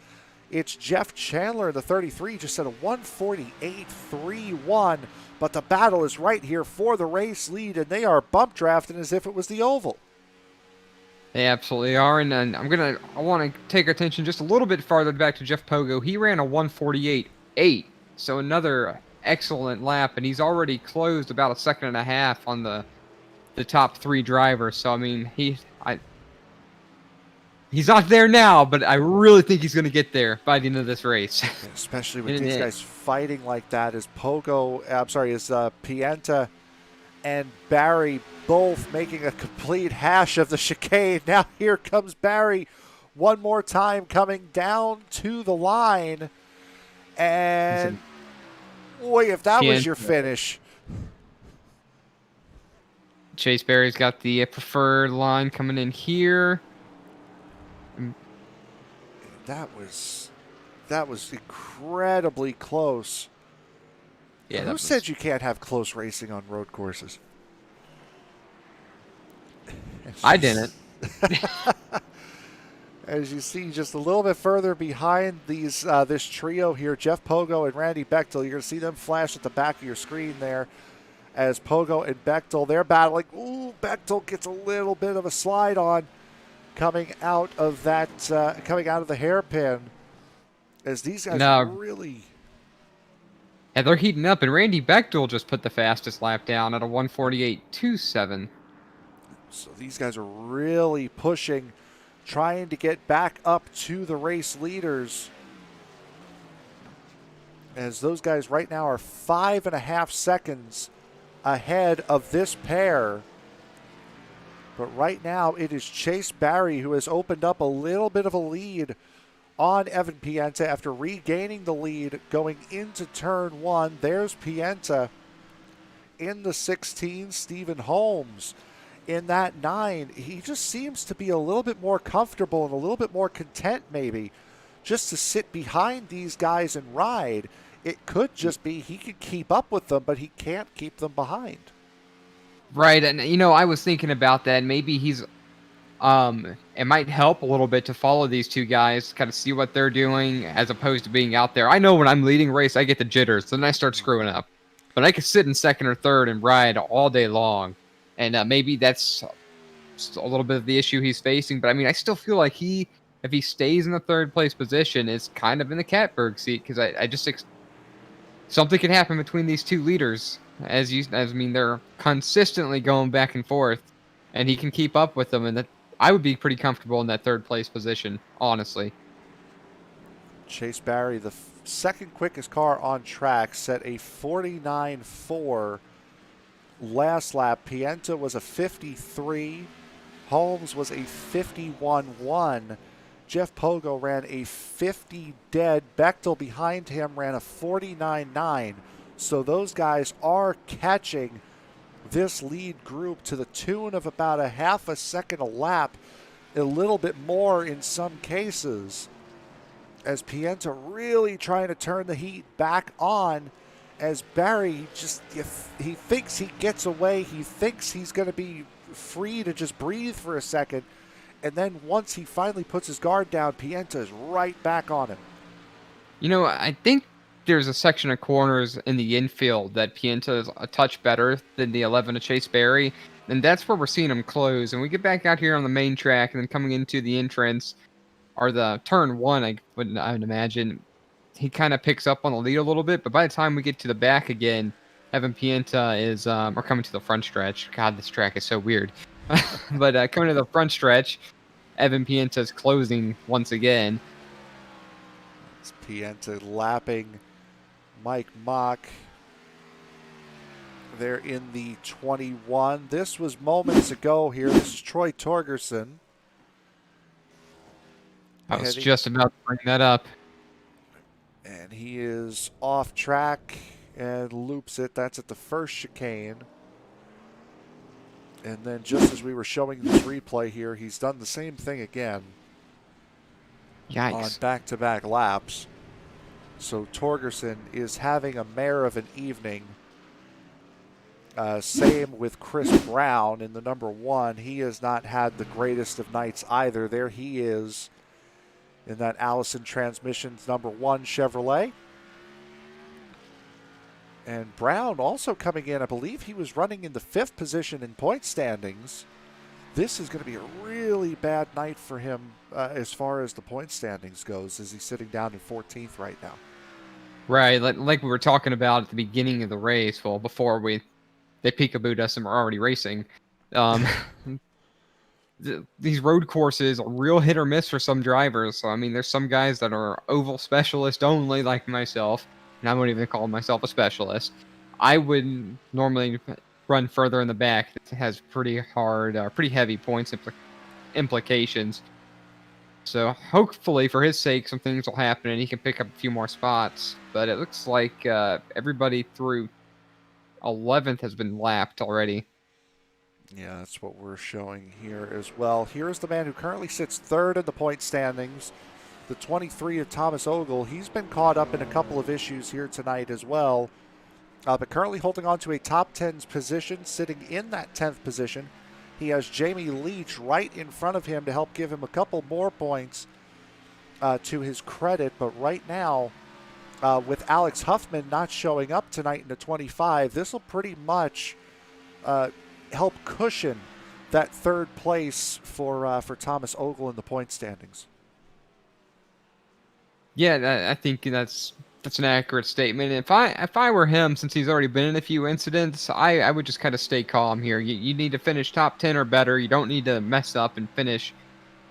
It's Jeff Chandler in the 33, just at a 1:48.31. But the battle is right here for the race lead, and they are bump drafting as if it was the oval. They absolutely are, and I want to take attention just a little bit farther back to Jeff Pogo. He ran a 1:48.8, so another excellent lap, and he's already closed about a second and a half on the top 3 drivers. So I mean, he's not there now, but I really think he's going to get there by the end of this race. Especially with these guys fighting like that, as Pienta and Barry both making a complete hash of the chicane. Now here comes Barry one more time coming down to the line. And boy, if that was your finish. Chase Barry's got the preferred line coming in here. That was That was incredibly close. Yeah, Who that said was. you can't have close racing on road courses? I didn't. As you see, just a little bit further behind this trio here, Jeff Pogo and Randy Bechtel. You're going to see them flash at the back of your screen there as Pogo and Bechtel, they're battling. Ooh, Bechtel gets a little bit of a slide on coming out of the hairpin as these guys No, really. yeah, they're heating up, and Randy Bechtel just put the fastest lap down at a 1:48.27. So these guys are really pushing, trying to get back up to the race leaders. As those guys right now are 5.5 seconds ahead of this pair. But right now it is Chase Barry who has opened up a little bit of a lead on Evan Pienta after regaining the lead going into turn one. There's Pienta in the 16, Stephen Holmes in that 9. He just seems to be a little bit more comfortable and a little bit more content maybe just to sit behind these guys and ride. It could just be he could keep up with them, but he can't keep them behind. Right, and I was thinking about that. Maybe it might help a little bit to follow these two guys, kind of see what they're doing, as opposed to being out there. I know when I'm leading a race, I get the jitters, then I start screwing up. But I could sit in second or third and ride all day long, and maybe that's just a little bit of the issue he's facing. But I mean, I still feel like if he stays in the third place position, is kind of in the catbird seat because I just something can happen between these two leaders. I mean, they're consistently going back and forth, and he can keep up with them, and that I would be pretty comfortable in that third place position, honestly. Chase Barry, the second quickest car on track, set a 49.4 last lap. Pienta was a 53. Holmes was a 51.1. Jeff Pogo ran a 50 dead. Bechtel behind him ran a 49.9. So those guys are catching this lead group to the tune of about a half a second a lap, a little bit more in some cases, as Pienta really trying to turn the heat back on as Barry he thinks he gets away, he thinks he's going to be free to just breathe for a second, and then once he finally puts his guard down, Pienta is right back on him. I think there's a section of corners in the infield that Pienta is a touch better than the 11 of Chase Barry, and that's where we're seeing him close. And we get back out here on the main track, and then coming into the entrance, or the turn one, I would imagine, he kind of picks up on the lead a little bit. But by the time we get to the back again, Evan Pienta is, or coming to the front stretch. God, this track is so weird. But coming to the front stretch, Evan Pienta is closing once again. It's Pienta lapping Mike Mock. They're in the 21. This was moments ago here. This is Troy Torgerson. I was just about to bring that up. And he is off track and loops it. That's at the first chicane. And then just as we were showing this replay here, he's done the same thing again. Yikes. On back-to-back laps. So Torgerson is having a mare of an evening. Same with Chris Brown in the number 1. He has not had the greatest of nights either. There he is in that Allison Transmissions number 1 Chevrolet. And Brown also coming in, I believe he was running in the 5th position in point standings. This is going to be a really bad night for him as far as the point standings goes, as he's sitting down in 14th right now. Right, like we were talking about at the beginning of the race, well, before they peekabooed us and we're already racing. These road courses are real hit or miss for some drivers. So, I mean, there's some guys that are oval specialist only, like myself, and I wouldn't even call myself a specialist. I would normally run further in the back. It has pretty heavy points implications. So hopefully, for his sake, some things will happen and he can pick up a few more spots. But it looks like everybody through 11th has been lapped already. Yeah, that's what we're showing here as well. Here's the man who currently sits 3rd in the point standings. the 23 of Thomas Ogle. He's been caught up in a couple of issues here tonight as well, but currently holding on to a top 10 position, sitting in that 10th position. He has Jamie Leach right in front of him to help give him a couple more points to his credit. But right now, with Alex Huffman not showing up tonight in the 25, this will pretty much help cushion that third place for Thomas Ogle in the point standings. Yeah, I think that's an accurate statement. If I were him, since he's already been in a few incidents, I would just kind of stay calm here. You need to finish top 10 or better. You don't need to mess up and finish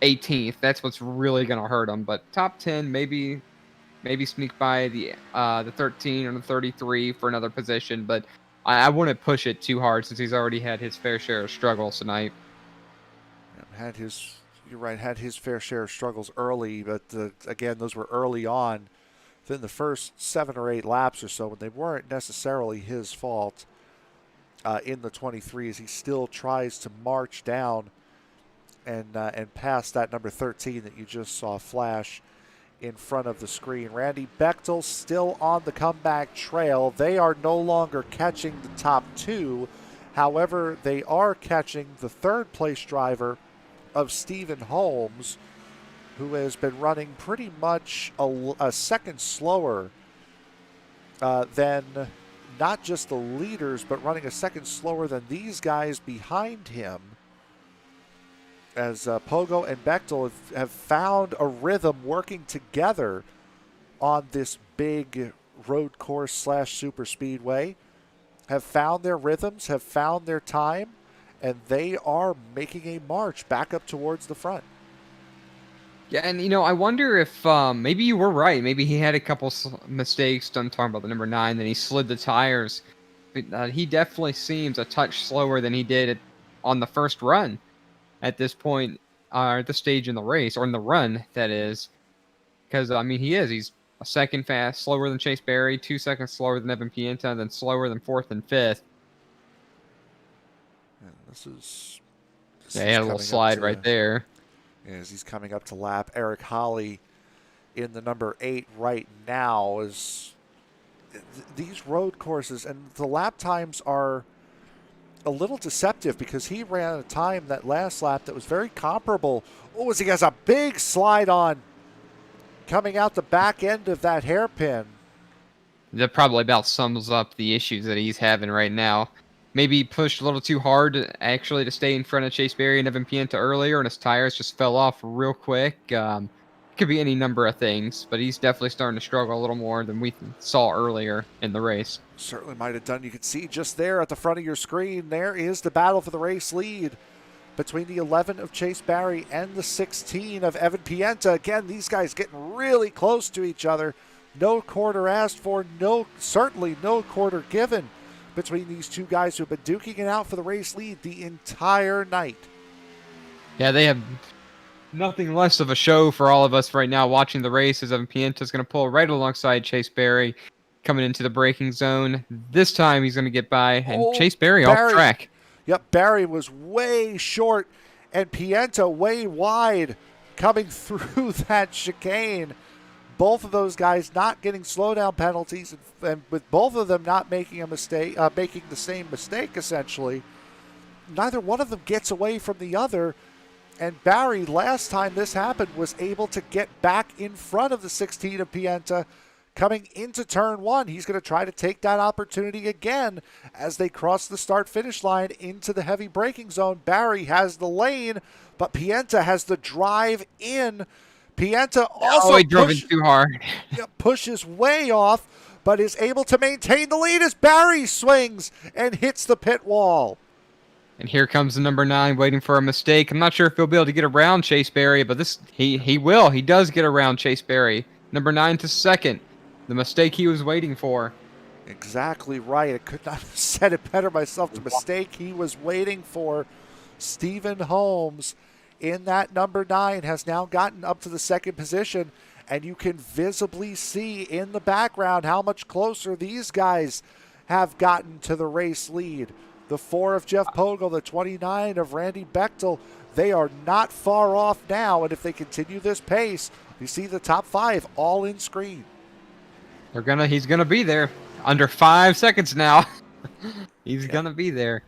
18th. That's what's really going to hurt him. But top 10, maybe sneak by the 13 or the 33 for another position. But I wouldn't push it too hard since he's already had his fair share of struggles tonight. You're right, had his fair share of struggles early, but again, those were early on. Then the first 7 or 8 laps or so, when they weren't necessarily his fault in the 23, as he still tries to march down and pass that number 13 that you just saw flash in front of the screen. Randy Bechtel still on the comeback trail. They are no longer catching the top 2. However, they are catching the third place driver of Stephen Holmes, who has been running pretty much a second slower than not just the leaders, but running a second slower than these guys behind him. As Pogo and Bechtel have found a rhythm working together on this big road course / super speedway, have found their rhythms, have found their time, and they are making a march back up towards the front. Yeah, and I wonder if maybe you were right. Maybe he had a couple mistakes. I'm talking about the number 9. Then he slid the tires. But, he definitely seems a touch slower than he did on the first run at this point, at this stage in the race, or in the run, that is. Because, he is. He's a second slower than Chase Berry, 2 seconds slower than Evan Pienta, then slower than 4th and 5th. Yeah, this he had a little slide right there. As he's coming up to lap Eric Holly in the number 8 right now. These road courses and the lap times are a little deceptive, because he ran a time that last lap that was very comparable. Oh, as he has a big slide on coming out the back end of that hairpin. That probably about sums up the issues that he's having right now. Maybe he pushed a little too hard, actually, to stay in front of Chase Berry and Evan Pienta earlier, and his tires just fell off real quick. Could be any number of things, but he's definitely starting to struggle a little more than we saw earlier in the race. Certainly might have done. You can see just there at the front of your screen, there is the battle for the race lead between the 11 of Chase Berry and the 16 of Evan Pienta. Again, these guys getting really close to each other. No quarter asked for, certainly no quarter given between these two guys who have been duking it out for the race lead the entire night. Yeah, they have nothing less of a show for all of us right now watching the race, as Evan Pienta's going to pull right alongside Chase Berry coming into the braking zone. This time he's going to get by, and Chase Berry off track. Yep, Berry was way short and Pienta way wide coming through that chicane. Both of those guys not getting slowdown penalties, and with both of them not making a mistake, making the same mistake essentially. Neither one of them gets away from the other, and Barry, last time this happened, was able to get back in front of the 16 of Pienta coming into turn 1. He's going to try to take that opportunity again as they cross the start-finish line into the heavy braking zone. Barry has the lane, but Pienta has the drive in. Pienta also he drove it too hard. Pushes way off, but is able to maintain the lead as Barry swings and hits the pit wall. And here comes the number 9 waiting for a mistake. I'm not sure if he'll be able to get around Chase Berry, but he will. He does get around Chase Berry. Number 9 to 2nd. The mistake he was waiting for. Exactly right. I could not have said it better myself. The mistake he was waiting for. Stephen Holmes in that number 9 has now gotten up to the 2nd position, and you can visibly see in the background how much closer these guys have gotten to the race lead. The 4 of Jeff Pogo, the 29 of Randy Bechtel, they are not far off now, and if they continue this pace, You see the top 5 all in screen. He's gonna be there under 5 seconds now. He's Yeah. gonna be there.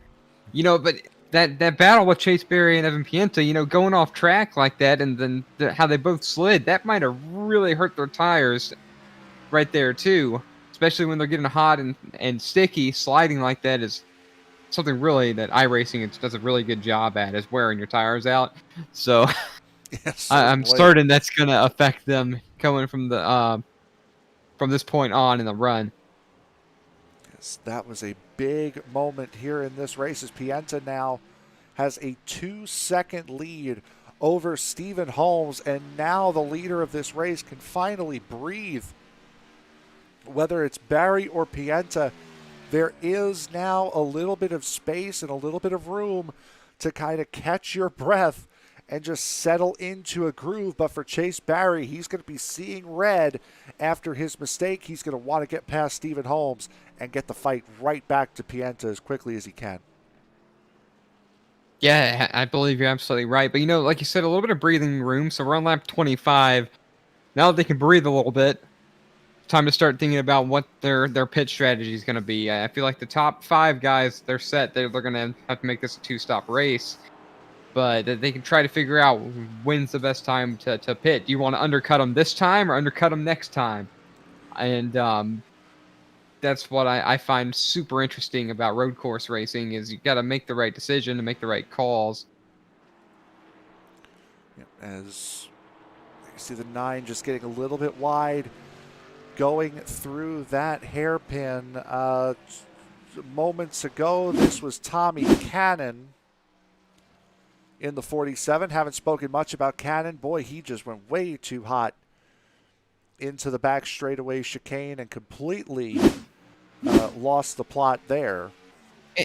But that battle with Chase Berry and Evan Pienta, going off track like that, and then how they both slid, that might have really hurt their tires right there too. Especially when they're getting hot and sticky, sliding like that is something really that iRacing does a really good job at, is wearing your tires out. So Yes, I'm certainly. certain that's gonna affect them coming from this point on in the run. Yes, that was a big moment here in this race as Pienta now has a 2-second lead over Stephen Holmes, and now the leader of this race can finally breathe. Whether it's Barry or Pienta, there is now a little bit of space and a little bit of room to kind of catch your breath and just settle into a groove. But for Chase Barry, he's going to be seeing red after his mistake. He's going to want to get past Stephen Holmes and get the fight right back to Pienta as quickly as he can. Yeah, I believe you're absolutely right. But like you said, a little bit of breathing room. So we're on lap 25. Now that they can breathe a little bit, time to start thinking about what their pit strategy is going to be. I feel like the top 5 guys, they're set. They're going to have to make this a 2-stop race. But they can try to figure out when's the best time to pit. Do you want to undercut them this time or undercut them next time? And that's what I find super interesting about road course racing, is you got to make the right decision and make the right calls. As you see the 9 just getting a little bit wide, going through that hairpin. Moments ago, this was Tommy Cannon in the 47. Haven't spoken much about Cannon. Boy, he just went way too hot into the back straightaway chicane and completely lost the plot there.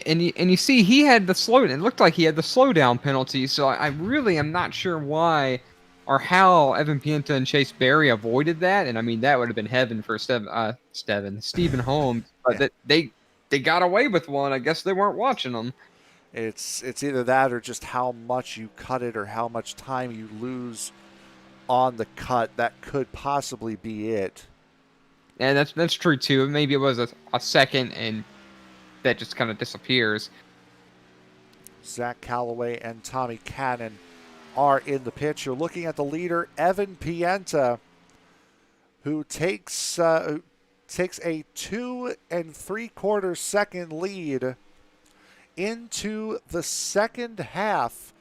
And you see, he had the slow. It looked like he had the slowdown penalty. So I really am not sure why or how Evan Pienta and Chase Berry avoided that. And I mean, that would have been heaven for Stephen Holmes. But Yeah. they got away with one. I guess they weren't watching them. It's either that or just how much you cut it or how much time you lose on the cut. That could possibly be it. And that's true too. Maybe it was a second and that just kind of disappears. Zach Calloway and Tommy Cannon are in the pit. You're looking at the leader, Evan Pienta, who takes a 2 3/4 second lead into the second half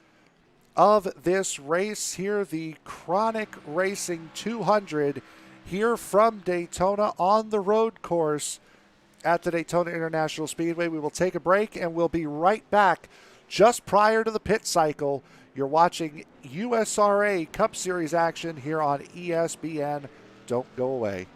of this race here, the Kronik Racing 200 here from Daytona on the road course at the Daytona International Speedway. We will take a break and we'll be right back just prior to the pit cycle. You're watching USRA Cup Series action here on ESPN. Don't go away.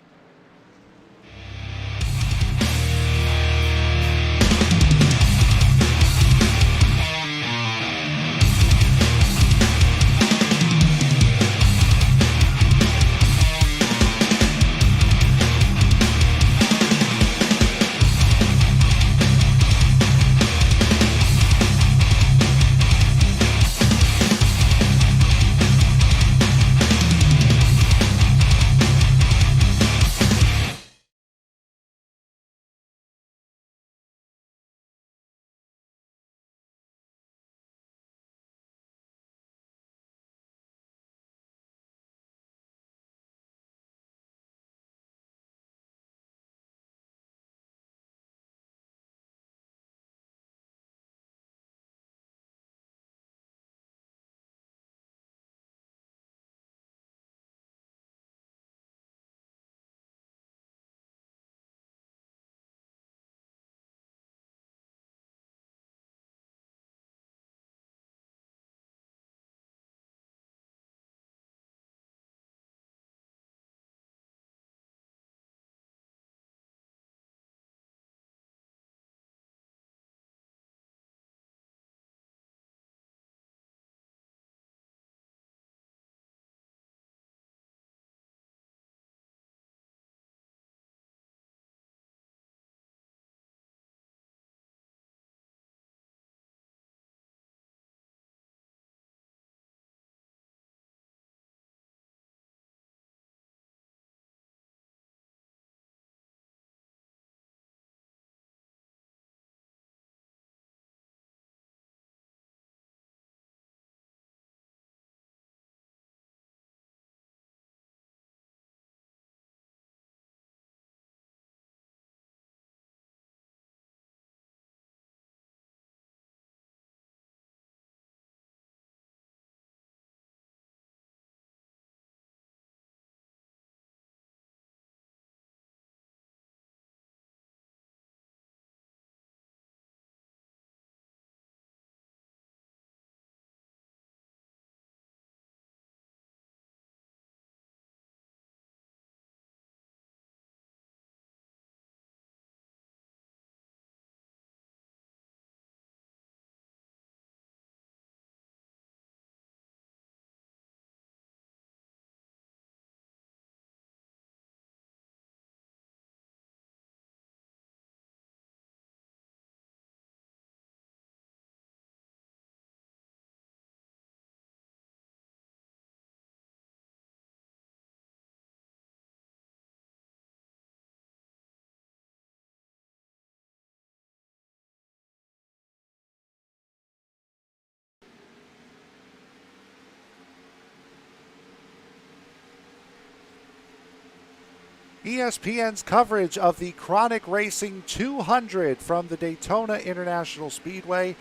ESPN's coverage of the Kronik Racing 200 from the Daytona International Speedway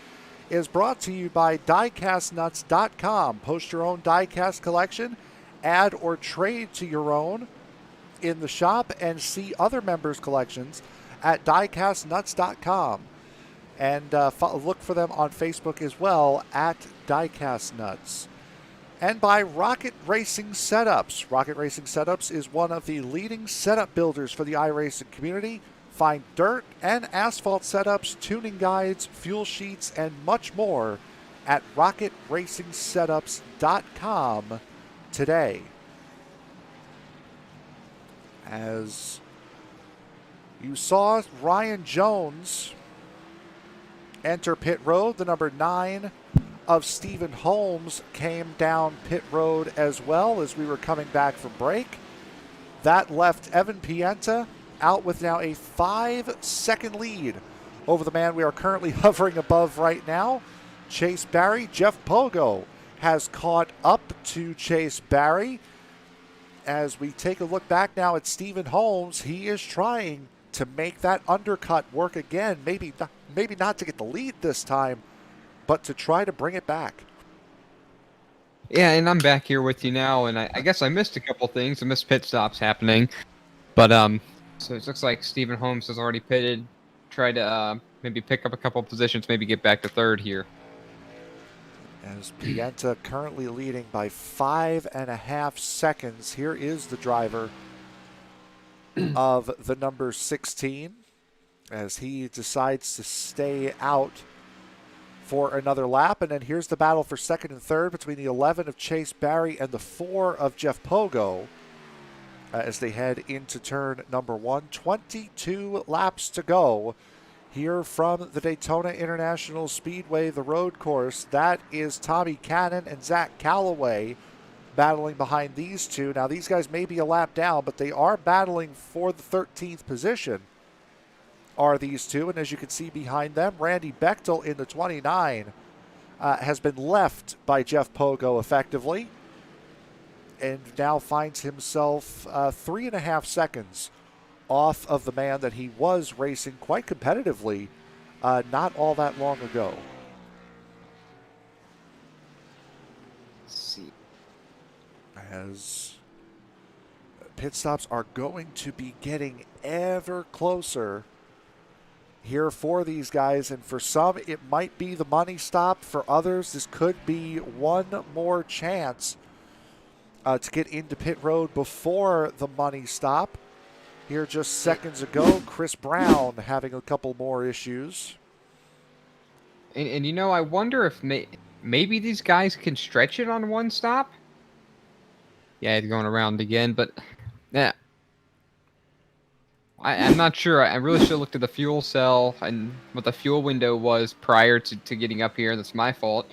is brought to you by diecastnuts.com. Post your own diecast collection, add or trade to your own in the shop, and see other members' collections at diecastnuts.com. And look for them on Facebook as well at diecastnuts. And by Rocket Racing Setups. Rocket Racing Setups is one of the leading setup builders for the iRacing community. Find dirt and asphalt setups, tuning guides, fuel sheets, and much more at rocketracingsetups.com today. As you saw Ryan Jones enter pit road, the number 9 of Stephen Holmes came down pit road as well as we were coming back from break. That left Evan Pienta out with now a 5-second lead over the man we are currently hovering above right now, Chase Barry. Jeff Pogo has caught up to Chase Barry. As we take a look back now at Stephen Holmes, he is trying to make that undercut work again. Maybe not to get the lead this time, but to try to bring it back. Yeah, and I'm back here with you now, and I guess I missed a couple things. I missed pit stops happening, but so it looks like Stephen Holmes has already pitted. Try to maybe pick up a couple positions, maybe get back to third here. As Pienta currently leading by 5.5 seconds. Here is the driver of the number 16 as he decides to stay out for another lap. And then here's the battle for second and third between the 11 of Chase Barry and the 4 of Jeff Pogo as they head into turn number 1. 22 laps to go here from the Daytona International Speedway, the road course. That is Tommy Cannon and Zach Calloway battling behind these two. Now, these guys may be a lap down, but they are battling for the 13th position, are these two. And as you can see behind them, Randy Bechtel in the 29 has been left by Jeff Pogo effectively and now finds himself 3.5 seconds off of the man that he was racing quite competitively not all that long ago. Let's see. As pit stops are going to be getting ever closer here for these guys, and for some it might be the money stop. For others, this could be one more chance to get into pit road before the money stop. Here just seconds ago, Chris Brown having a couple more issues. And you know, I wonder if maybe these guys can stretch it on one stop. Yeah, it's going around again, but yeah. I'm not sure. I really should have looked at the fuel cell and what the fuel window was prior to getting up here. That's my fault.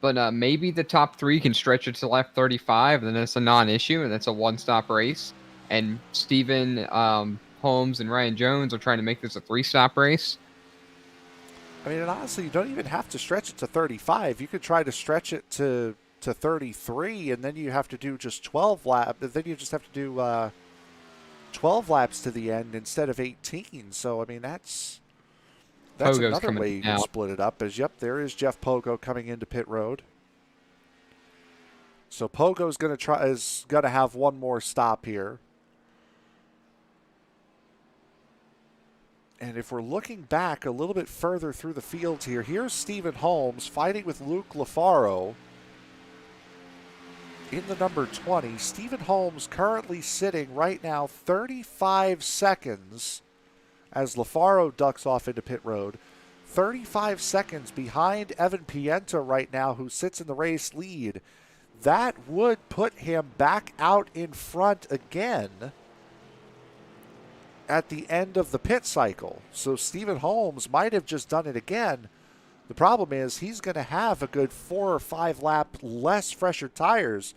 But maybe the top 3 can stretch it to lap 35, and then it's a non-issue, and it's a one-stop race. And Stephen Holmes and Ryan Jones are trying to make this a 3-stop race. I mean, and honestly, you don't even have to stretch it to 35. You could try to stretch it to 33, and then you have to do just 12 laps. Then you just have to do 12 laps to the end instead of 18. So, I mean, that's Pogo's another way you can out. split it up. Yep, there is Jeff Pogo coming into pit road. So Pogo's is going to have one more stop here. And if we're looking back a little bit further through the field here, here's Stephen Holmes fighting with Luke Lafaro in the number 20. Stephen Holmes currently sitting right now 35 seconds as Lafaro ducks off into pit road. 35 seconds behind Evan Pienta right now, who sits in the race lead. That would put him back out in front again at the end of the pit cycle. So Stephen Holmes might have just done it again. The problem is he's going to have a good 4 or 5 lap less fresher tires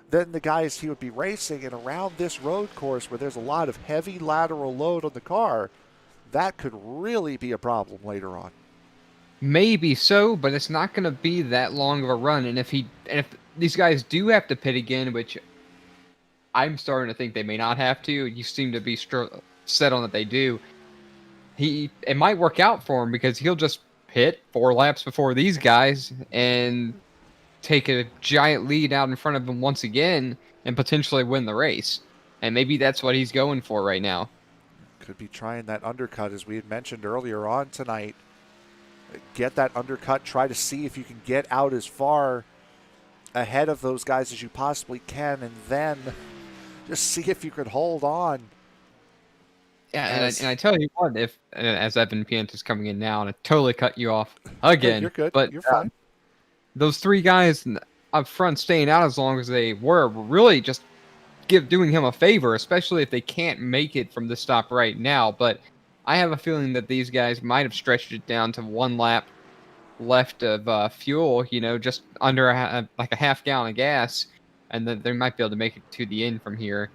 than the guys he would be racing. And around this road course where there's a lot of heavy lateral load on the car, that could really be a problem later on. Maybe so, but it's not going to be that long of a run. And if these guys do have to pit again, which I'm starting to think they may not have to. You seem to be set on that they do. It might work out for him because he'll just hit 4 laps before these guys and take a giant lead out in front of them once again and potentially win the race. And maybe that's what he's going for right now. Could be trying that undercut, as we had mentioned earlier on tonight. Get that undercut, try to see if you can get out as far ahead of those guys as you possibly can, and then just see if you could hold on. Yeah, and I tell you what, as Evan Pienta is coming in now, and I totally cut you off again. You're good. But You're fine. Those 3 guys up front staying out as long as they were really just doing him a favor, especially if they can't make it from the stop right now. But I have a feeling that these guys might have stretched it down to 1 lap left of fuel, just under like a half gallon of gas, and then they might be able to make it to the end from here.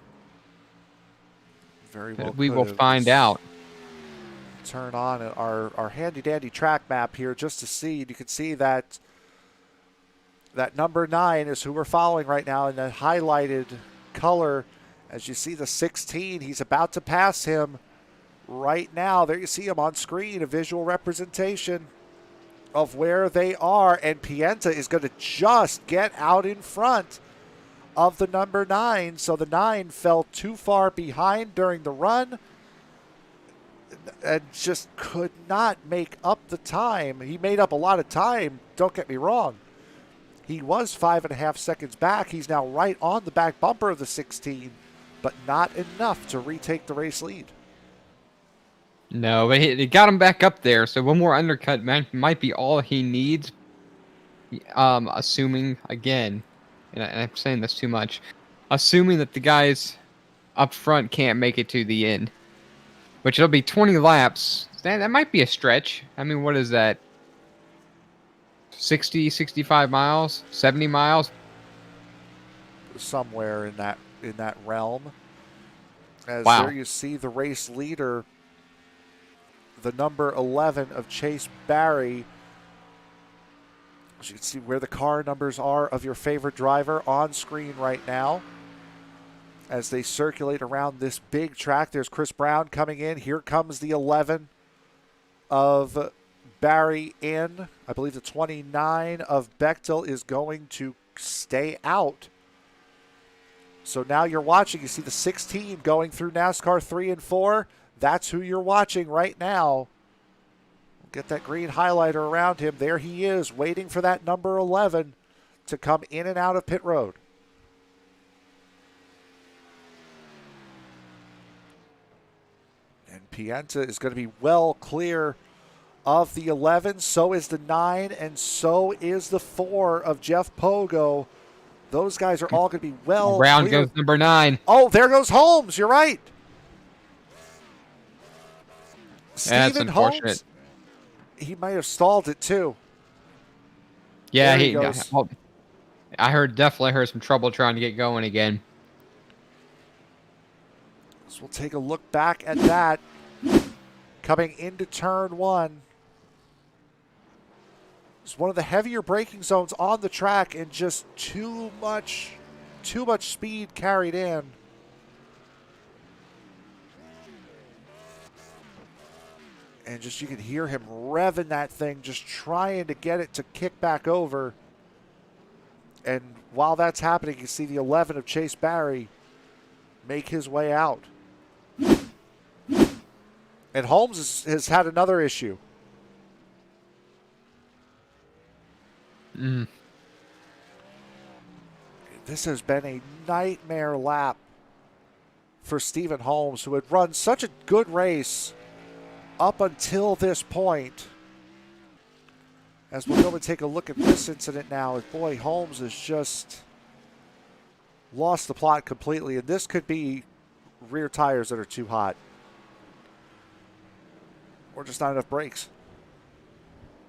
Very well. We will find out. Turn on our handy dandy track map here just to see. You can see that number 9 is who we're following right now in the highlighted color. As you see the 16, he's about to pass him right now. There you see him on screen, a visual representation of where they are, and Pienta is going to just get out in front of the number 9. So the 9 fell too far behind during the run and just could not make up the time. He made up a lot of time, don't get me wrong. He was 5.5 seconds back. He's now right on the back bumper of the 16, but not enough to retake the race lead. No, but he got him back up there, so one more undercut might be all he needs. Assuming, again, and I'm saying this too much, assuming that the guys up front can't make it to the end, which it'll be 20 laps. That might be a stretch. I mean, what is that? 60, 65 miles, 70 miles? Somewhere in that realm. As wow. There you see the race leader, the number 11 of Chase Barry. As you can see where the car numbers are of your favorite driver on screen right now. As they circulate around this big track, there's Chris Brown coming in. Here comes the 11 of Barry in. I believe the 29 of Bechtel is going to stay out. So now you're watching. You see the 16 going through NASCAR 3 and 4. That's who you're watching right now. Get that green highlighter around him. There he is, waiting for that number 11 to come in and out of pit road. And Pienta is going to be well clear of the 11. So is the 9, and so is the 4 of Jeff Pogo. Those guys are all going to be well Round clear. goes number 9. Oh, there goes Holmes. You're right. That's Stephen unfortunate. Holmes, he might have stalled it too. Yeah, he goes. I definitely heard some trouble trying to get going again. So we'll take a look back at that. Coming into turn 1. It's one of the heavier braking zones on the track, and just too much speed carried in. And just you can hear him revving that thing, just trying to get it to kick back over. And while that's happening, you see the 11 of Chase Barry make his way out. And Holmes has had another issue. This has been a nightmare lap for Stephen Holmes, who had run such a good race up until this point. As we'll go and take a look at this incident now, boy, Holmes has just lost the plot completely, and this could be rear tires that are too hot. Or just not enough brakes.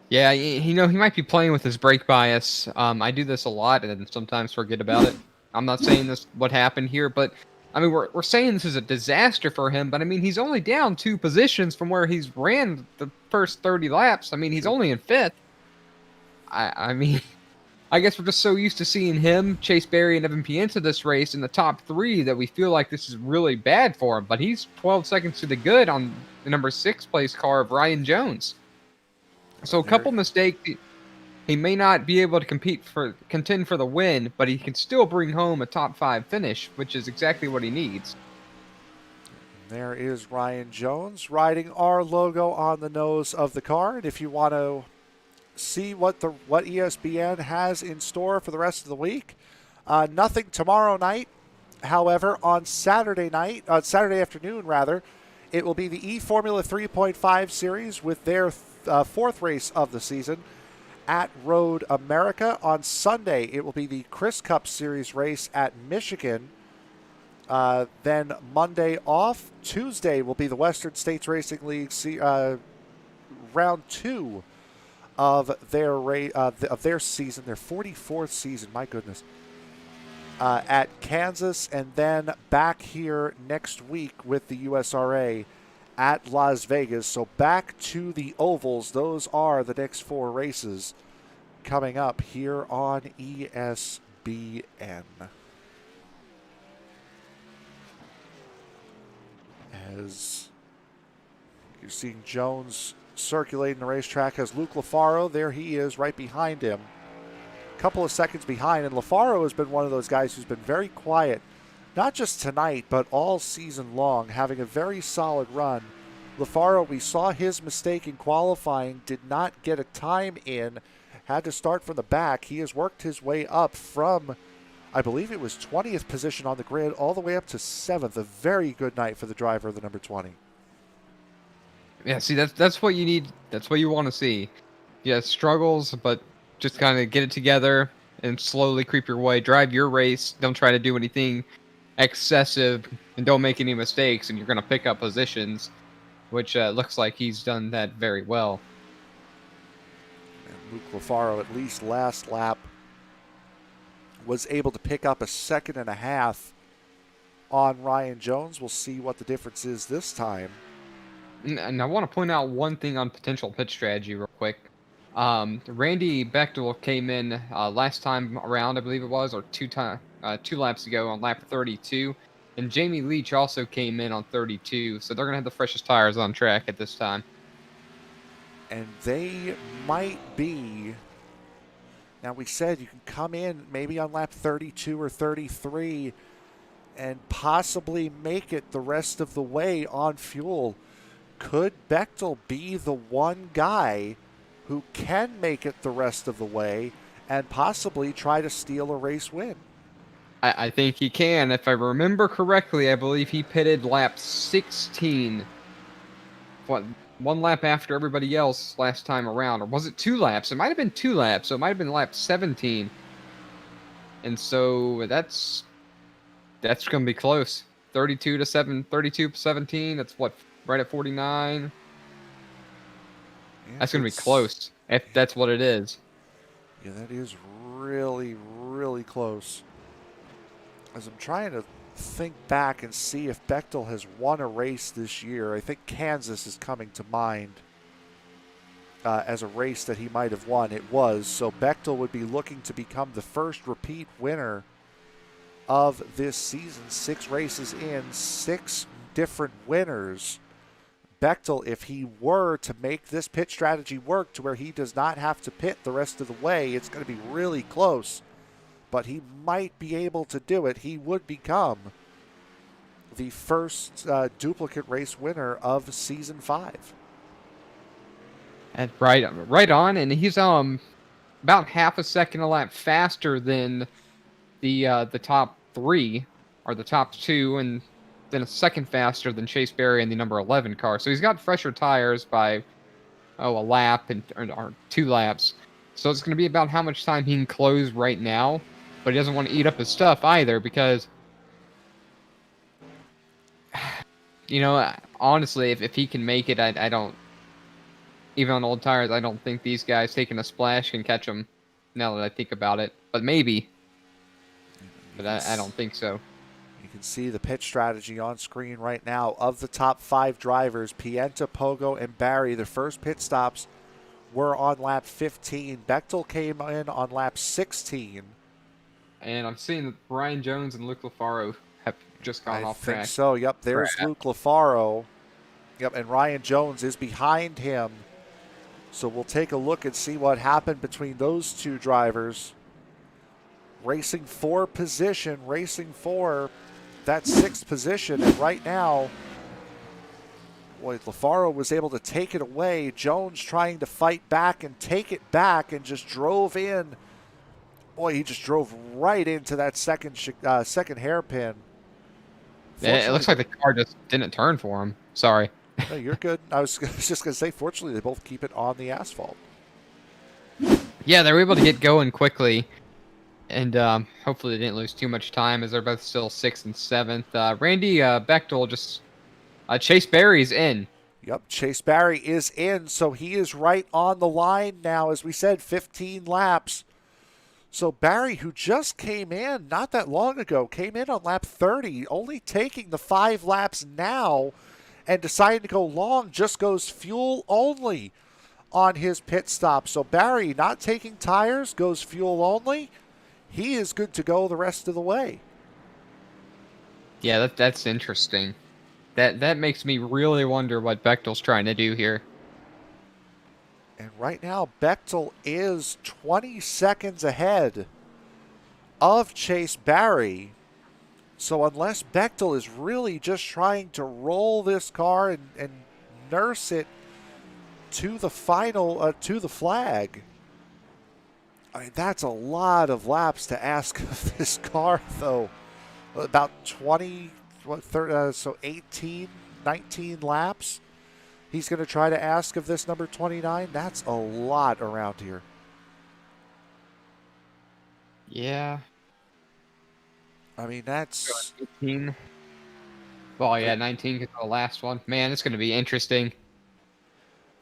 Yeah, he might be playing with his brake bias. I do this a lot and sometimes forget about it. I'm not saying this what happened here, but I mean we're saying this is a disaster for him. But I mean he's only down 2 positions from where he's ran the first 30 laps. I mean he's only in 5th. I mean I guess we're just so used to seeing him, Chase Berry, and Evan Pienta this race in the top three that we feel like this is really bad for him. But he's 12 seconds to the good on the number 6 place car of Ryan Jones. So a There, couple mistakes. He may not be able to contend for the win, but he can still bring home a top 5 finish, which is exactly what he needs. there is Ryan Jones riding our logo on the nose of the car. And if you want to see what ESPN has in store for the rest of the week, nothing tomorrow night. However, on Saturday afternoon rather, it will be the Formula 3.5 series with their fourth race of the season at Road America. On Sunday, it will be the Chris Cup Series race at Michigan. Then Monday off. Tuesday will be the Western States Racing League round 2 of their season, their 44th season. My goodness. At Kansas, and then back here next week with the USRA at Las Vegas. So back to the ovals. Those are the next 4 races coming up here on ESPN. As you're seeing Jones circulating the racetrack as Luke Lafaro, there he is right behind him. Couple of seconds behind, and Lafaro has been one of those guys who's been very quiet, not just tonight, but all season long, having a very solid run. Lafaro, we saw his mistake in qualifying, did not get a time in, had to start from the back. He has worked his way up from, I believe it was 20th position on the grid, all the way up to 7th. A very good night for the driver of the number 20. Yeah, see, that's what you need. That's what you want to see. Yeah, struggles, but just kind of get it together and slowly creep your way. Drive your race. Don't try to do anything excessive, and don't make any mistakes, and you're going to pick up positions, which looks like he's done that very well. And Luke Lafaro, at least last lap, was able to pick up a 2.5 seconds on Ryan Jones. We'll see what the difference is this time. And I want to point out one thing on potential pit strategy real quick. Randy Bechtel came in last time around, I believe it was, or 2 laps ago on lap 32. And Jamie Leach also came in on 32, so they're going to have the freshest tires on track at this time. And they might be... Now, we said you can come in maybe on lap 32 or 33 and possibly make it the rest of the way on fuel. Could Bechtel be the one guy who can make it the rest of the way and possibly try to steal a race win? I think he can. If I remember correctly, I believe he pitted lap 16. One lap after everybody else last time around. Or was it 2 laps? It might have been 2 laps, so it might have been lap 17. And so that's going to be close. 32-17. That's what, right at 49. Yeah, that's going to be close, if that's what it is. Yeah, that is really, really close. As I'm trying to think back and see if Bechtel has won a race this year, I think Kansas is coming to mind as a race that he might have won. It was. So Bechtel would be looking to become the first repeat winner of this season. 6 races in, 6 different winners. Bechtel, if he were to make this pit strategy work to where he does not have to pit the rest of the way, it's going to be really close. But he might be able to do it. He would become the first duplicate race winner of season 5. And right on, and he's about half a second a lap faster than the top 3 or the top 2, and then a second faster than Chase Berry in the number 11 car. So he's got fresher tires by a lap or 2 laps. So it's going to be about how much time he can close right now. But he doesn't want to eat up his stuff either, because, you know, honestly, if he can make it, I don't, even on old tires, I don't think these guys taking a splash can catch him, now that I think about it. But maybe. But I don't think so. You can see the pit strategy on screen right now. Of the top 5 drivers, Pienta, Pogo, and Barry, their first pit stops were on lap 15. Bechtel came in on lap 16. And I'm seeing that Ryan Jones and Luke Lafaro have just gone I off think track. so. Yep, there's Luke Lafaro. Yep, and Ryan Jones is behind him. So we'll take a look and see what happened between those two drivers. Racing for position, racing for that 6th position. And right now, boy, Lafaro was able to take it away. Jones trying to fight back and take it back and just drove in. Boy, he just drove right into that second hairpin. It looks like the car just didn't turn for him. Sorry. No, you're good. I was just going to say, fortunately, they both keep it on the asphalt. Yeah, they were able to get going quickly. And hopefully they didn't lose too much time as they're both still 6th and 7th. Randy Bechtel just... Chase Berry's in. Yep, Chase Berry is in, so he is right on the line now. As we said, 15 laps. So Barry, who just came in not that long ago, came in on lap 30, only taking the 5 laps now and deciding to go long, just goes fuel only on his pit stop. So Barry, not taking tires, goes fuel only. He is good to go the rest of the way. Yeah, that's interesting. That makes me really wonder what Bechtel's trying to do here. And right now, Bechtel is 20 seconds ahead of Chase Barry. So unless Bechtel is really just trying to roll this car and nurse it to the final, to the flag, I mean, that's a lot of laps to ask of this car, though. About 20, so 18, 19 laps. He's going to try to ask of this number 29. That's a lot around here. Yeah. I mean, that's 18. Well, yeah, 19 is the last one. Man, it's going to be interesting.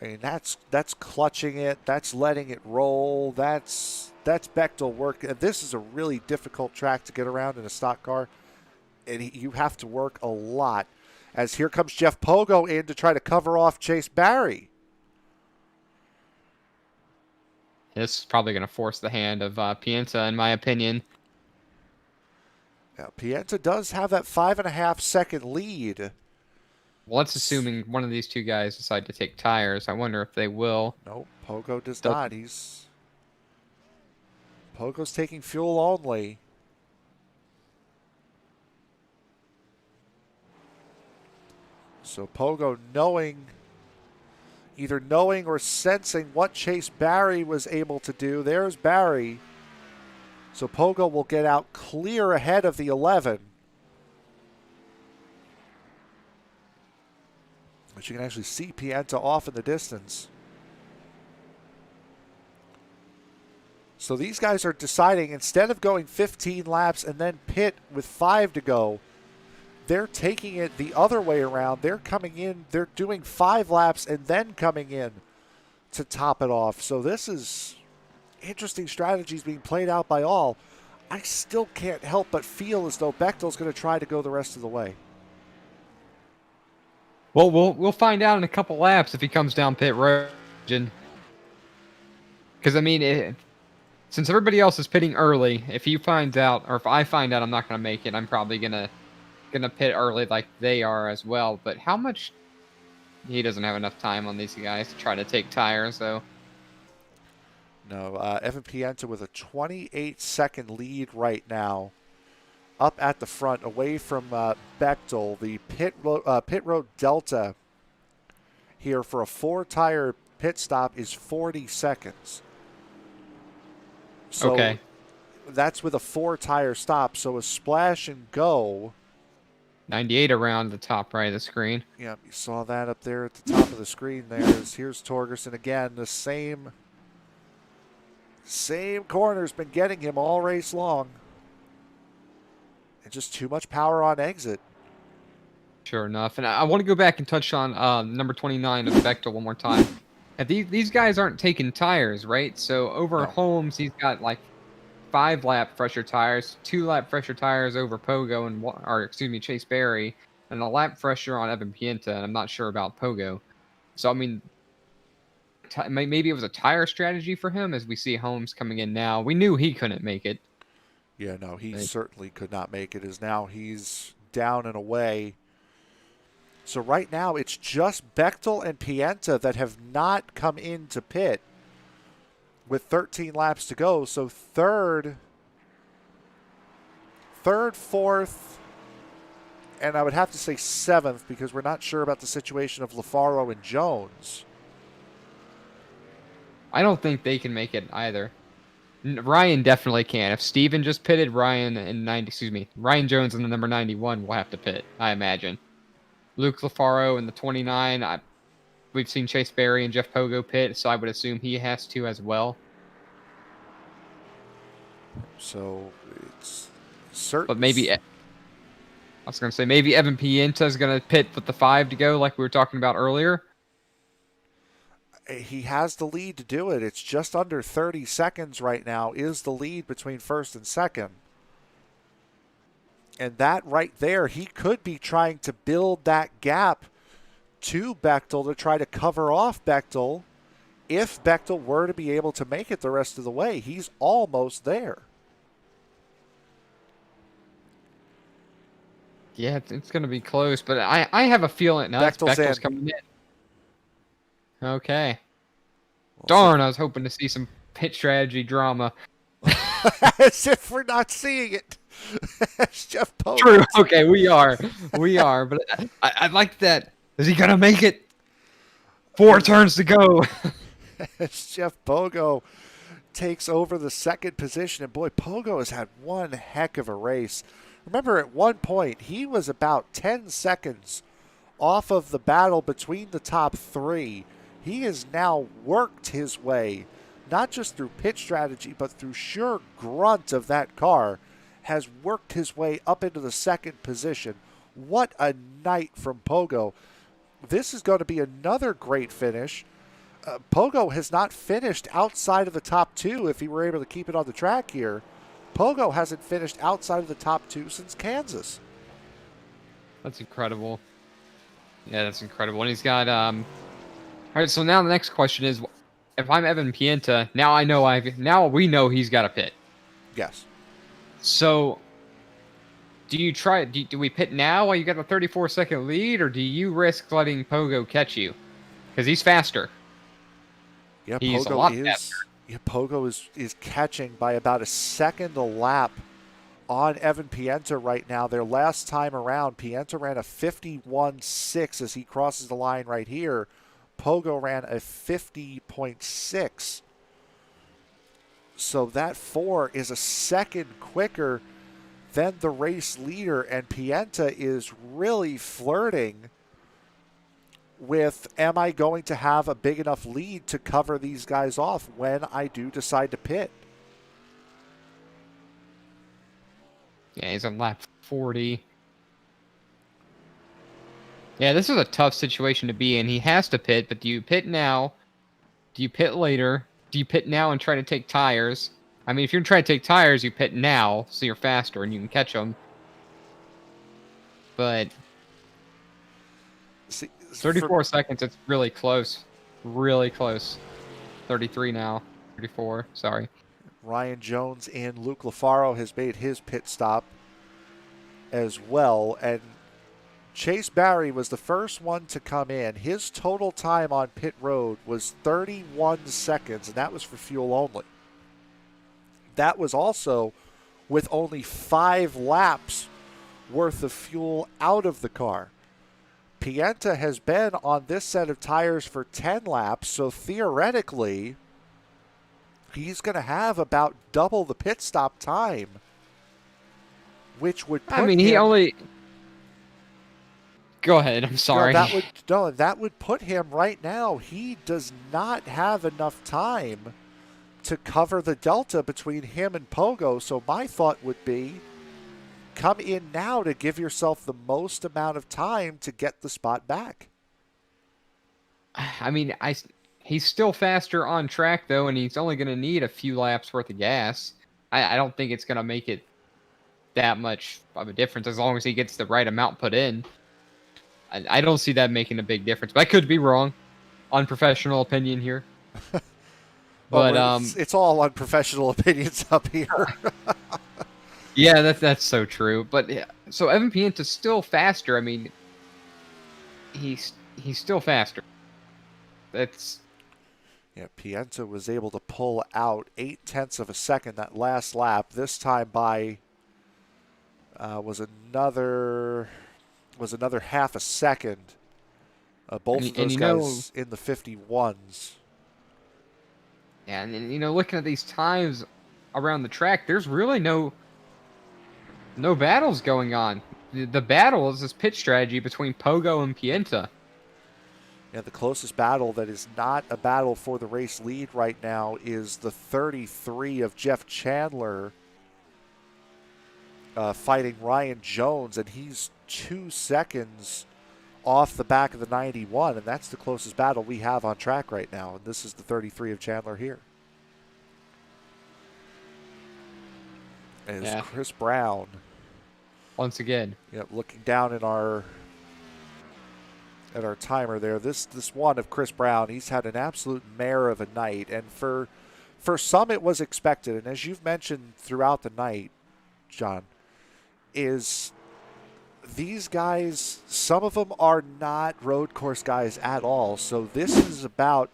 I mean, that's clutching it. That's letting it roll. That's Bechtel work. This is a really difficult track to get around in a stock car, and you have to work a lot. As here comes Jeff Pogo in to try to cover off Chase Barry. This is probably going to force the hand of Pienta, in my opinion. Now, Pienta does have that 5.5 second lead. Well, that's assuming one of these two guys decide to take tires. I wonder if they will. No, Pogo does not. Pogo's taking fuel only. So Pogo either knowing or sensing what Chase Barry was able to do. There's Barry. So Pogo will get out clear ahead of the 11. But you can actually see Pienta off in the distance. So these guys are deciding, instead of going 15 laps and then pit with 5 to go, they're taking it the other way around. They're coming in, they're doing 5 laps and then coming in to top it off. So this is interesting strategies being played out by all. I still can't help but feel as though Bechtel's going to try to go the rest of the way. Well, we'll find out in a couple laps if he comes down pit road. Because, I mean, since everybody else is pitting early, if he finds out, or if I find out I'm not going to make it, I'm probably gonna pit early like they are as well. But how much? He doesn't have enough time on these guys to try to take tires, though. No, Evan Pienta with a 28-second lead right now, up at the front, away from Bechtel. The pit road delta here for a 4-tire pit stop is 40 seconds. So okay. That's with a 4-tire stop. So a splash and go. 98 around the top right of the screen. Yeah, you saw that up there at the top of the screen there. Here's Torgerson again. The same corner's been getting him all race long. And just too much power on exit. Sure enough. And I want to go back and touch on number 29 of Bechtel one more time. And these guys aren't taking tires, right? So over No. Holmes, he's got like 5-lap fresher tires, 2-lap fresher tires over Pogo and Chase Berry, and a lap fresher on Evan Pienta. And I'm not sure about Pogo. So I mean, maybe it was a tire strategy for him, as we see Holmes coming in now. We knew he couldn't make it. Yeah, no, he But certainly could not make it, as now he's down and away. So right now it's just Bechtel and Pienta that have not come into pit with 13 laps to go. So third, fourth, and I would have to say seventh, because we're not sure about the situation of LaFaro and Jones. I don't think they can make it either. Ryan definitely can. If Steven just pitted, Ryan Jones in the number 91 will have to pit, I imagine. Luke LaFaro in the 29. We've seen Chase Berry and Jeff Pogo pit, so I would assume he has to as well. So it's certain. But maybe, I was going to say, maybe Evan Pienta is going to pit with the 5 to go, like we were talking about earlier. He has the lead to do it. It's just under 30 seconds right now is the lead between first and second. And that right there, he could be trying to build that gap to Bechtel to try to cover off Bechtel if Bechtel were to be able to make it the rest of the way. He's almost there. Yeah, it's going to be close, but I have a feeling now Bechtel's coming in. Okay. Darn, I was hoping to see some pit strategy drama. As if we're not seeing it. Jeff Pogo. True. Okay, we are. But I like that. Is he going to make it? 4 turns to go. As Jeff Pogo takes over the second position. And boy, Pogo has had one heck of a race. Remember, at one point, he was about 10 seconds off of the battle between the top 3. He has now worked his way, not just through pit strategy, but through sheer grunt of that car, has worked his way up into the second position. What a night from Pogo. This is going to be another great finish. Pogo has not finished outside of the top 2 if he were able to keep it on the track here. Pogo hasn't finished outside of the top 2 since Kansas. That's incredible. Yeah, that's incredible. And he's got all right, so now the next question is, if I'm Evan Pienta, now we know he's got a pit. Yes. So do we pit now while you got a 34-second lead, or do you risk letting Pogo catch you? Because he's faster. Yeah, he's a lot faster. Yeah, Pogo is catching by about a second a lap on Evan Pienta right now. Their last time around, Pienta ran a 51.6 as he crosses the line right here. Pogo ran a 50.6. So that 4 is a second quicker than the race leader, and Pienta is really flirting with, am I going to have a big enough lead to cover these guys off when I do decide to pit? Yeah, he's on lap 40. Yeah, this is a tough situation to be in. He has to pit, but do you pit now? Do you pit later? Do you pit now and try to take tires? I mean, if you're trying to take tires, you pit now, so you're faster and you can catch them. But 34 seconds, it's really close. Really close. 33 now. 34, sorry. Ryan Jones and Luke LaFaro has made his pit stop as well. And Chase Barry was the first one to come in. His total time on pit road was 31 seconds, and that was for fuel only. That was also with only 5 laps worth of fuel out of the car. Pienta has been on this set of tires for 10 laps, so theoretically, he's going to have about double the pit stop time, which would put he only... Go ahead, I'm sorry. That would put him right now. He does not have enough time to cover the delta between him and Pogo, so my thought would be, come in now to give yourself the most amount of time to get the spot back. I mean, he's still faster on track, though, and he's only going to need a few laps worth of gas. I don't think it's going to make it that much of a difference as long as he gets the right amount put in. I don't see that making a big difference, but I could be wrong. Unprofessional opinion here. Well, But it's all unprofessional opinions up here. yeah, that's so true. But yeah, so Evan Pienta's still faster. I mean, he's still faster. That's Yeah, Pienta was able to pull out 0.8 of a second that last lap. This time by was another half a second. Both of and those guys in the 51s. yeah, and looking at these times around the track, there's really no battles going on. The battle is this pit strategy between Pogo and Pienta. Yeah, the closest battle that is not a battle for the race lead right now is the 33 of Jeff Chandler fighting Ryan Jones, and he's 2 seconds off the back of the 91, and that's the closest battle we have on track right now, and this is the 33 of Chandler here. As Chris Brown once again, looking down at our timer there, this one of Chris Brown, he's had an absolute mare of a night, and for some it was expected, and as you've mentioned throughout the night, John, is these guys, some of them are not road course guys at all, so this is about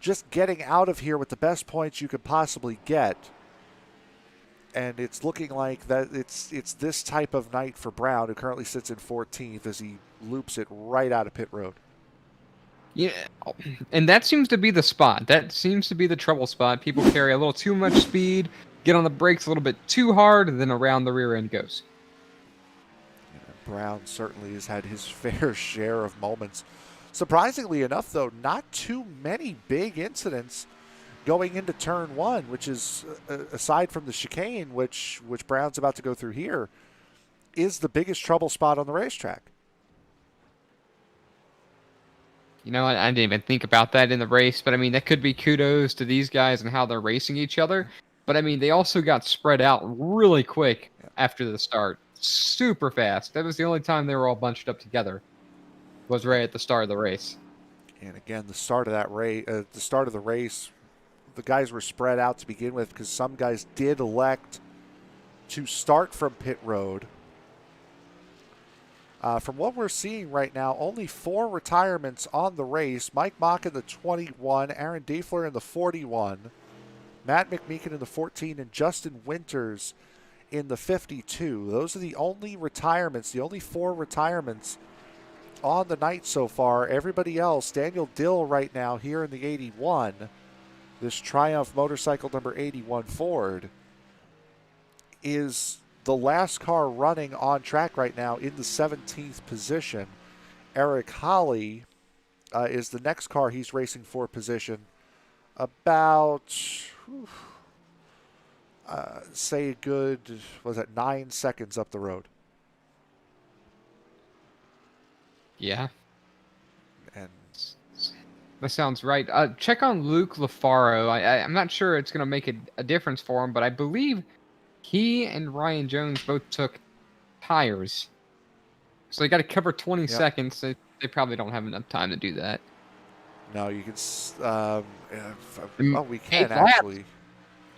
just getting out of here with the best points you could possibly get. And it's looking like that it's this type of night for Brown, who currently sits in 14th as he loops it right out of pit road. Yeah, and that seems to be the spot. That seems to be the trouble spot. People carry a little too much speed, get on the brakes a little bit too hard, and then around the rear end goes. Brown certainly has had his fair share of moments. Surprisingly enough, though, not too many big incidents going into turn one, which is, aside from the chicane, which Brown's about to go through here, is the biggest trouble spot on the racetrack. I didn't even think about that in the race, but I mean, that could be kudos to these guys and how they're racing each other. But I mean, they also got spread out really quick after the start. Super fast. That was the only time they were all bunched up together. Was right at the start of the race. And again, the start of the race, the guys were spread out to begin with because some guys did elect to start from pit road. From what we're seeing right now, only 4 retirements on the race. Mike Mock in the 21, Aaron Diefler in the 41, Matt McMeekin in the 14, and Justin Winters in the 52. Those are the only retirements, the only 4 retirements on the night so far. Everybody else, Daniel Dill right now here in the 81, this Triumph motorcycle number 81 Ford, is the last car running on track right now in the 17th position. Eric Holly is the next car he's racing for position. About, say a good, 9 seconds up the road. Yeah. And that sounds right. Check on Luke LaFaro. I'm not sure it's going to make a difference for him, but I believe he and Ryan Jones both took tires. So they got to cover 20 seconds. So they probably don't have enough time to do that. No, you can. We can 8 actually. Laps.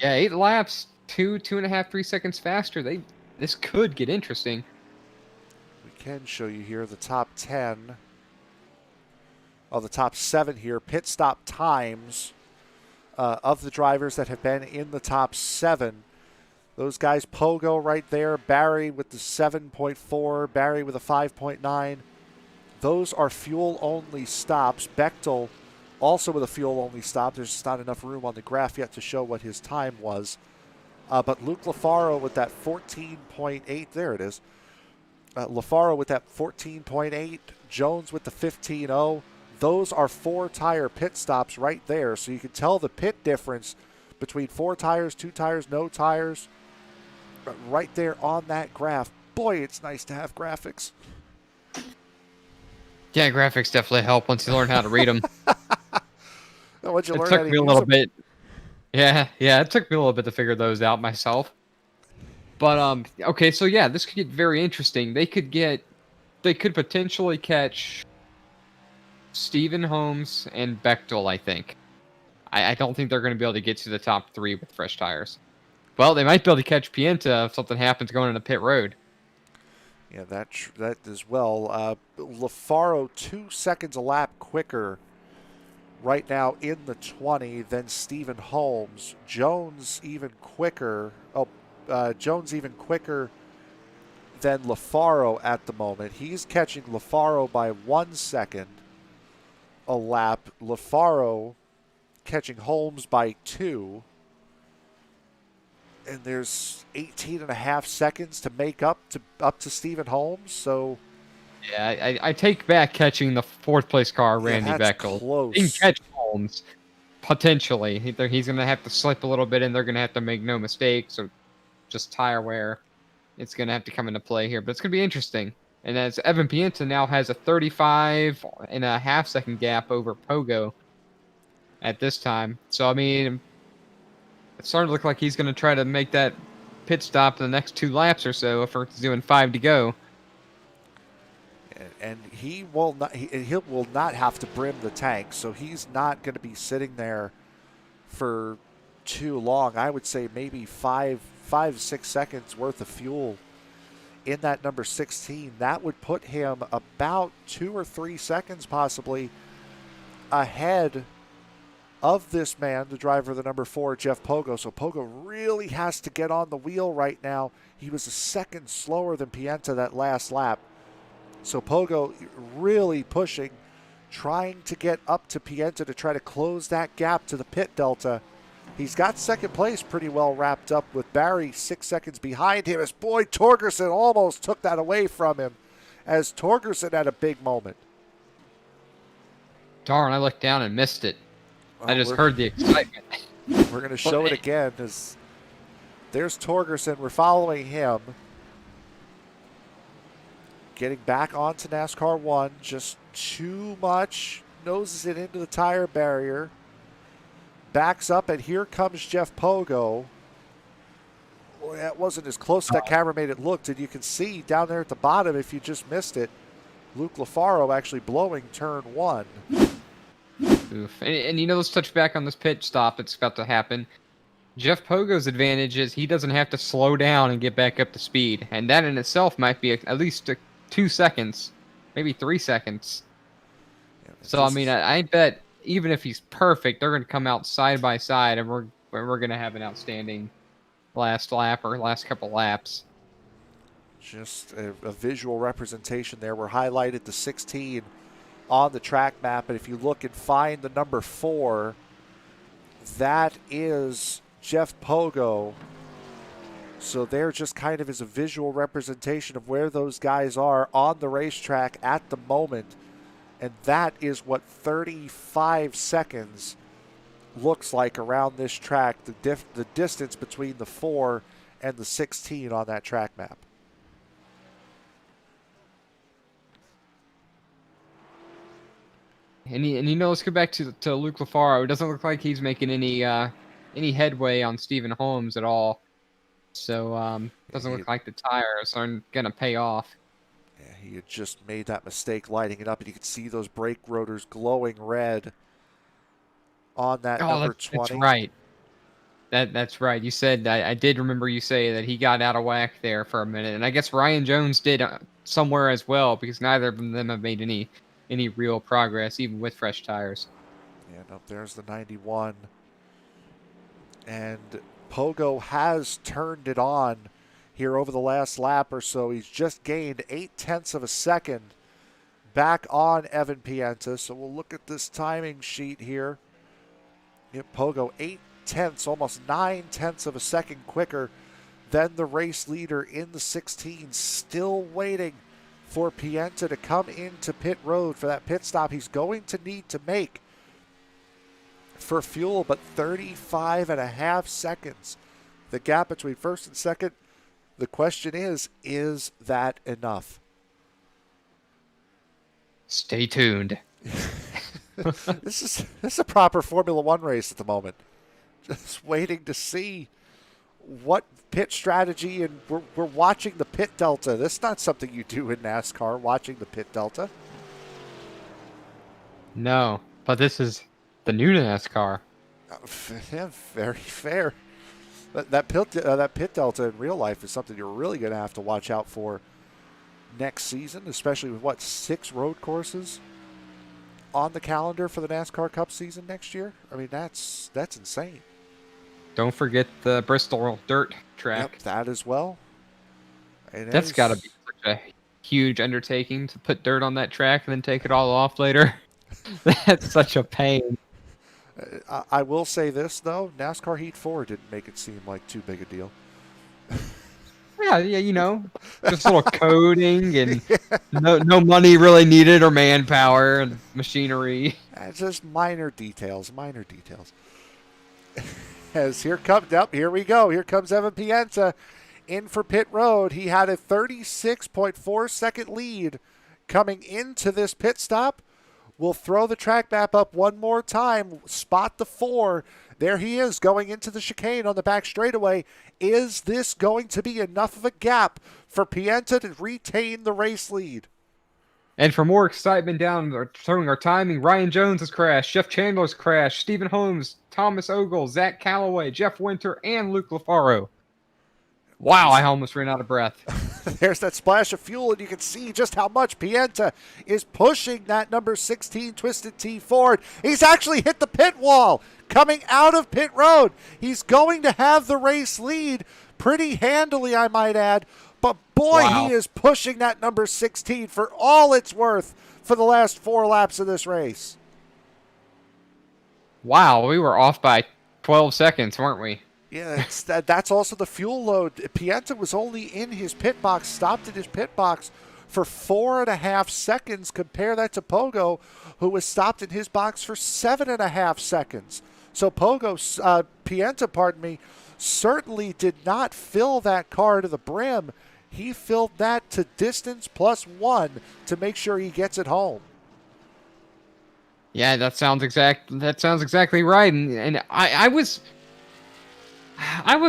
Yeah, 8 laps, 2.5, 3 seconds faster. This could get interesting. We can show you here the top 10. The top 7 here. Pit stop times of the drivers that have been in the top 7. Those guys, Pogo right there, Barry with the 7.4, Barry with a 5.9. Those are fuel-only stops. Bechtel also with a fuel-only stop. There's just not enough room on the graph yet to show what his time was. But Luke LaFaro with that 14.8, there it is. LaFaro with that 14.8, Jones with the 15.0. Those are 4-tire pit stops right there. So you can tell the pit difference between 4 tires, 2 tires, no tires. Right there on that graph. Boy, it's nice to have graphics. Yeah, graphics definitely help once you learn how to read them. Once you It learn took how to me a use little them. bit. Yeah, it took me a little bit to figure those out myself. But okay, so yeah, this could get very interesting. They could potentially catch Stephen Holmes and Bechtel, I think. I don't think they're going to be able to get to the top 3 with fresh tires. Well, they might be able to catch Pienta if something happens going into pit road. Yeah, that as well. LaFaro 2 seconds a lap quicker right now in the 20 than Stephen Holmes. Jones even quicker. Jones even quicker than LaFaro at the moment. He's catching LaFaro by 1 second a lap. LaFaro catching Holmes by 2. And there's 18 and a half seconds to make up to Stephen Holmes. So yeah, I take back catching the 4th place car, Randy that's Bechtel. close. He can catch Holmes potentially. He's going to have to slip a little bit, and they're going to have to make no mistakes or just tire wear. It's going to have to come into play here, but it's going to be interesting. And as Evan Pienta now has a 35.5 second gap over Pogo at this time. So, I mean, it's starting to look like he's going to try to make that pit stop in the next 2 laps or so if we're doing 5 to go. And he will not have to brim the tank, so he's not going to be sitting there for too long. I would say maybe 5-6 seconds worth of fuel in that number 16. That would put him about 2 or 3 seconds possibly ahead of this man, the driver of the number 4, Jeff Pogo. So Pogo really has to get on the wheel right now. He was a second slower than Pienta that last lap. So Pogo really pushing, trying to get up to Pienta to try to close that gap to the pit delta. He's got second place pretty well wrapped up with Barry 6 seconds behind him as Boyd Torgerson almost took that away from him as Torgerson had a big moment. Darn, I looked down and missed it. Well, I just heard the excitement. We're going to show it again as there's Torgerson. We're following him. Getting back onto NASCAR 1, just too much. Noses it into the tire barrier. Backs up, and here comes Jeff Pogo. Boy, that wasn't as close as that camera made it look. And you can see down there at the bottom, if you just missed it, Luke LaFaro actually blowing turn 1. Oof. And let's touch back on this pit stop. It's about to happen. Jeff Pogo's advantage is he doesn't have to slow down and get back up to speed. And that in itself might be at least 2 seconds, maybe 3 seconds. Yeah, so, I mean, I bet even if he's perfect, they're going to come out side by side, and we're going to have an outstanding last lap or last couple laps. Just a visual representation there. We're highlighted the 16 on the track map, and if you look and find the number 4, that is Jeff Pogo. So there just kind of is a visual representation of where those guys are on the racetrack at the moment. And that is what 35 seconds looks like around this track, the distance between the 4 and the 16 on that track map. And let's go back to Luke LaFaro. It doesn't look like he's making any headway on Stephen Holmes at all. So it doesn't look like the tires aren't going to pay off. Yeah, he had just made that mistake lighting it up, and you can see those brake rotors glowing red on that number 20. That's right. That's right. You said, I did remember you say that he got out of whack there for a minute. And I guess Ryan Jones did somewhere as well, because neither of them have made any real progress, even with fresh tires. Yeah, no, there's the 91. And Pogo has turned it on here over the last lap or so. He's just gained 0.8 of a second back on Evan Pienta. So we'll look at this timing sheet here. Pogo 0.8, almost 0.9 of a second quicker than the race leader in the 16. Still waiting for Pienta to come into pit road for that pit stop he's going to need to make for fuel, but 35.5 seconds. The gap between first and second. The question is that enough? Stay tuned. This is a proper Formula One race at the moment. Just waiting to see what pit strategy, and we're watching the pit delta. That's not something you do in NASCAR, watching the pit delta. No, but this is the new NASCAR. Yeah, very fair. That pit delta in real life is something you're really going to have to watch out for next season, especially with what 6 road courses on the calendar for the NASCAR Cup season next year. I mean, that's insane. Don't forget the Bristol dirt Yep, track. that as well. And That's got to be such a huge undertaking to put dirt on that track and then take it all off later. That's such a pain. I will say this though, NASCAR Heat 4 didn't make it seem like too big a deal. Yeah, just a little coding and no money really needed or manpower and machinery. Just minor details, minor details. As here we go. Here comes Evan Pienta in for pit road. He had a 36.4 second lead coming into this pit stop. We'll throw the track map up one more time. Spot the 4. There he is going into the chicane on the back straightaway. Is this going to be enough of a gap for Pienta to retain the race lead? And for more excitement throwing our timing, Ryan Jones has crashed, Jeff Chandler's crashed, Stephen Holmes, Thomas Ogle, Zach Calloway, Jeff Winter, and Luke Lafaro. Wow, I almost ran out of breath. There's that splash of fuel, and you can see just how much Pienta is pushing that number 16 Twisted Tea forward. He's actually hit the pit wall coming out of pit road. He's going to have the race lead pretty handily, I might add. But boy, Wow. He is pushing that number 16 for all it's worth for the last 4 laps of this race. Wow, we were off by 12 seconds, weren't we? Yeah, that's also the fuel load. Pienta was only in his pit box, stopped in his pit box for 4.5 seconds. Compare that to Pogo, who was stopped in his box for 7.5 seconds. So Pienta, certainly did not fill that car to the brim. He filled that to distance +1 to make sure he gets it home. Yeah, that sounds exactly right. And I was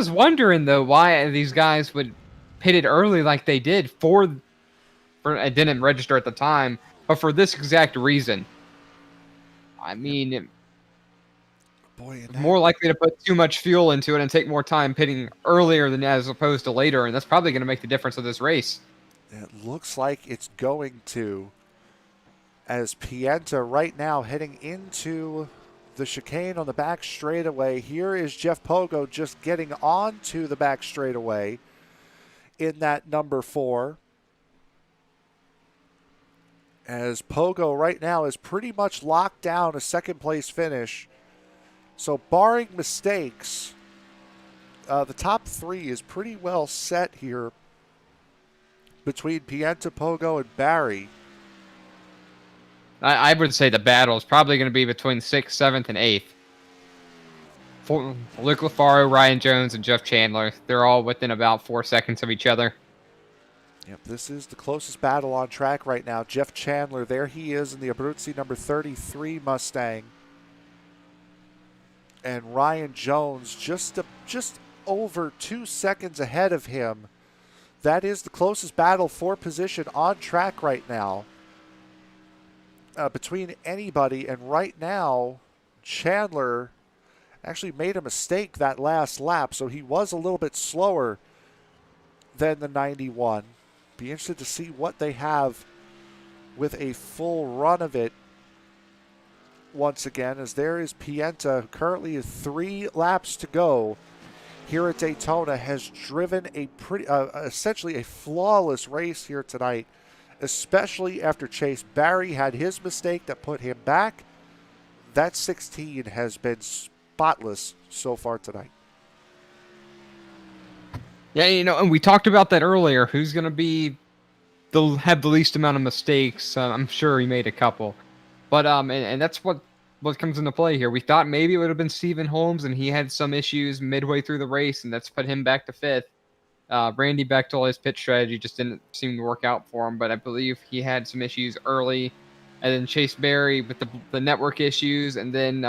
wondering though why these guys would pit it early like they did for it didn't register at the time, but for this exact reason. I mean, Boy, more likely to put too much fuel into it and take more time pitting earlier than as opposed to later, and that's probably going to make the difference of this race. it looks like it's going to, as Pienta right now heading into the chicane on the back straightaway. Here is Jeff Pogo just getting onto the back straightaway in that number 4. As Pogo right now is pretty much locked down a second place finish. So barring mistakes, the top 3 is pretty well set here between Pienta, Pogo, and Barry. I would say the battle is probably going to be between 6th, 7th, and 8th. For Luke Lafaro, Ryan Jones, and Jeff Chandler. They're all within about 4 seconds of each other. Yep, this is the closest battle on track right now. Jeff Chandler, there he is in the Abruzzi number 33 Mustang. And Ryan Jones just over 2 seconds ahead of him. That is the closest battle for position on track right now. Between anybody, and right now Chandler actually made a mistake that last lap, so he was a little bit slower than the 91. Be interested to see what they have with a full run of it once again, as there is Pienta, who currently has 3 laps to go here at Daytona, has driven a pretty essentially a flawless race here tonight, especially after Chase Barry had his mistake that put him back. That 16 has been spotless so far tonight. Yeah, and we talked about that earlier. Who's going to have the least amount of mistakes? I'm sure he made a couple. But and that's what comes into play here. We thought maybe it would have been Stephen Holmes, and he had some issues midway through the race, and that's put him back to 5th. Randy Bechtel, his pit strategy just didn't seem to work out for him, but I believe he had some issues early. And then Chase Berry with the network issues, and then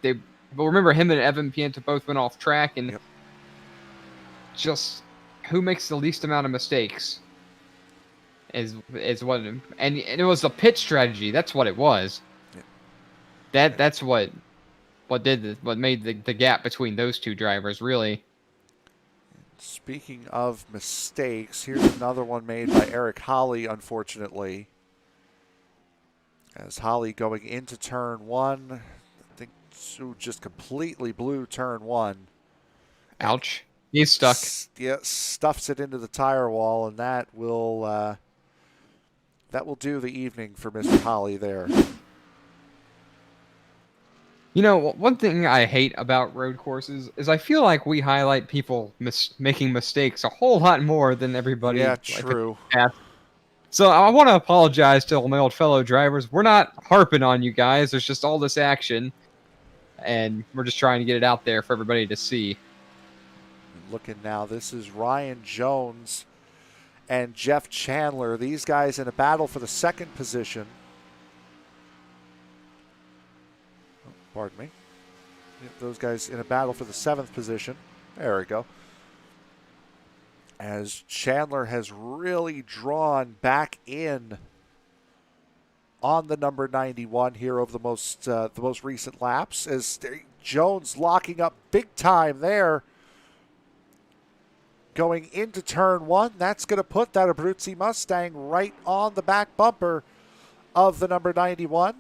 but remember, him and Evan Pienta both went off track, and just who makes the least amount of mistakes is what, and it was the pit strategy. That's what it was. That's what what made the gap between those two drivers really. Speaking of mistakes, here's another one made by Eric Holly, unfortunately. As Holly going into turn one, I think Sue just completely blew turn one. Ouch. He's stuck. Yeah, stuffs it into the tire wall, and that will do the evening for Mr. Holly there. You know, one thing I hate about road courses is I feel like we highlight people making mistakes a whole lot more than everybody. Yeah, true. So I want to apologize to my old fellow drivers. We're not harping on you guys. There's just all this action, and we're just trying to get it out there for everybody to see. Looking now, this is Ryan Jones and Jeff Chandler. These guys in a battle for the second position. Oh, pardon me. Those guys in a battle for the 7th position. There we go. As Chandler has really drawn back in on the number 91 here over the most recent laps, as Jones locking up big time there. Going into turn one, that's going to put that Abruzzi Mustang right on the back bumper of the number 91.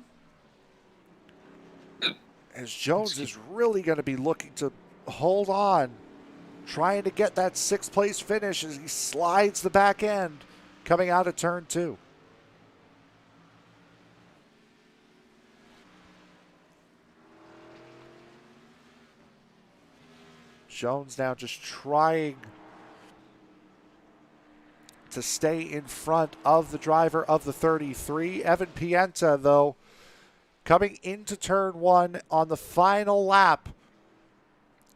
As Jones is really going to be looking to hold on, trying to get that 6th place finish as he slides the back end coming out of turn two. Jones now just trying to stay in front of the driver of the 33. Evan Pienta, though, coming into turn one on the final lap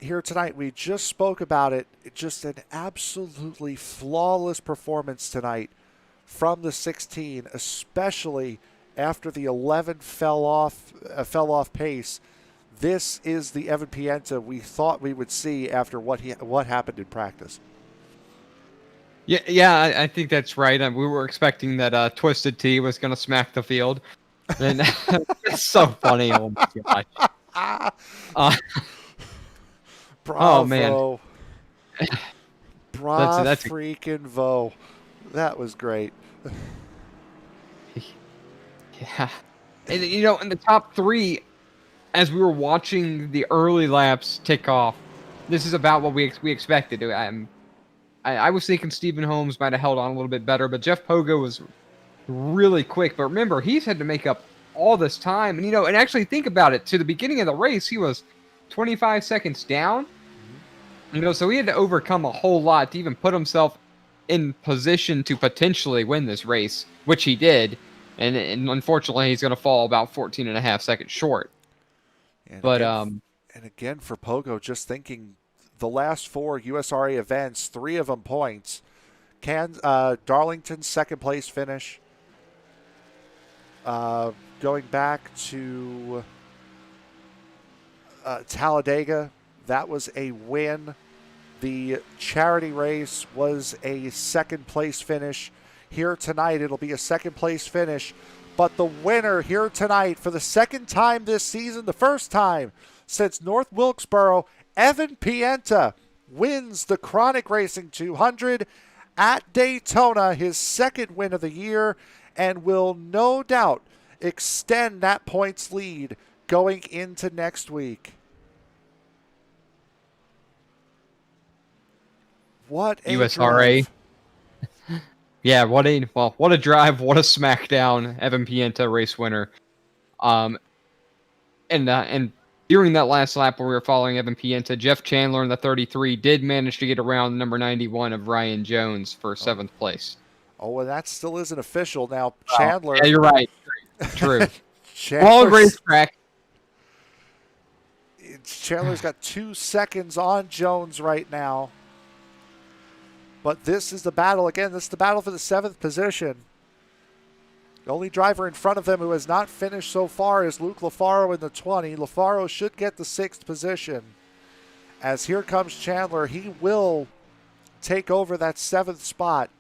here tonight. We just spoke about it. Just an absolutely flawless performance tonight from the 16, especially after the 11 fell off pace. This is the Evan Pienta we thought we would see after what happened in practice. Yeah, I think that's right. We were expecting that Twisted Tea was going to smack the field. And it's so funny. Oh my gosh. Bravo. Oh man. That's freaking Vo. That was great. Yeah. And you know, in the top three, as we were watching the early laps tick off, this is about what we expected. I was thinking Stephen Holmes might have held on a little bit better, but Jeff Pogo was really quick. But remember, he's had to make up all this time. And, you know, and actually think about it. To the beginning of the race, he was 25 seconds down. You know, so he had to overcome a whole lot to even put himself in position to potentially win this race, which he did. And unfortunately, he's going to fall about 14 and a half seconds short. And but again, for Pogo, just thinking the last 4 USRA events, 3 of them points. Darlington's second place finish. Going back to Talladega, that was a win. The charity race was a second place finish. Here tonight, it'll be a second place finish. But the winner here tonight for the second time this season, the first time since North Wilkesboro, Evan Pienta wins the Kronik Racing 200 at Daytona, his second win of the year, and will no doubt extend that points lead going into next week. What a USRA. drive. Yeah, what a drive, what a smackdown, Evan Pienta, race winner. And during that last lap where we were following Evan Pienta, Jeff Chandler in the 33 did manage to get around number 91 of Ryan Jones for 7th place. Oh, and that still isn't official now. Chandler. Yeah, you're right. True. All racetrack. Chandler's got 2 seconds on Jones right now. But this is the battle. Again, this is the battle for the 7th position. The only driver in front of them who has not finished so far is Luke LaFaro in the 20. LaFaro should get the 6th position. As here comes Chandler, he will take over that 7th spot.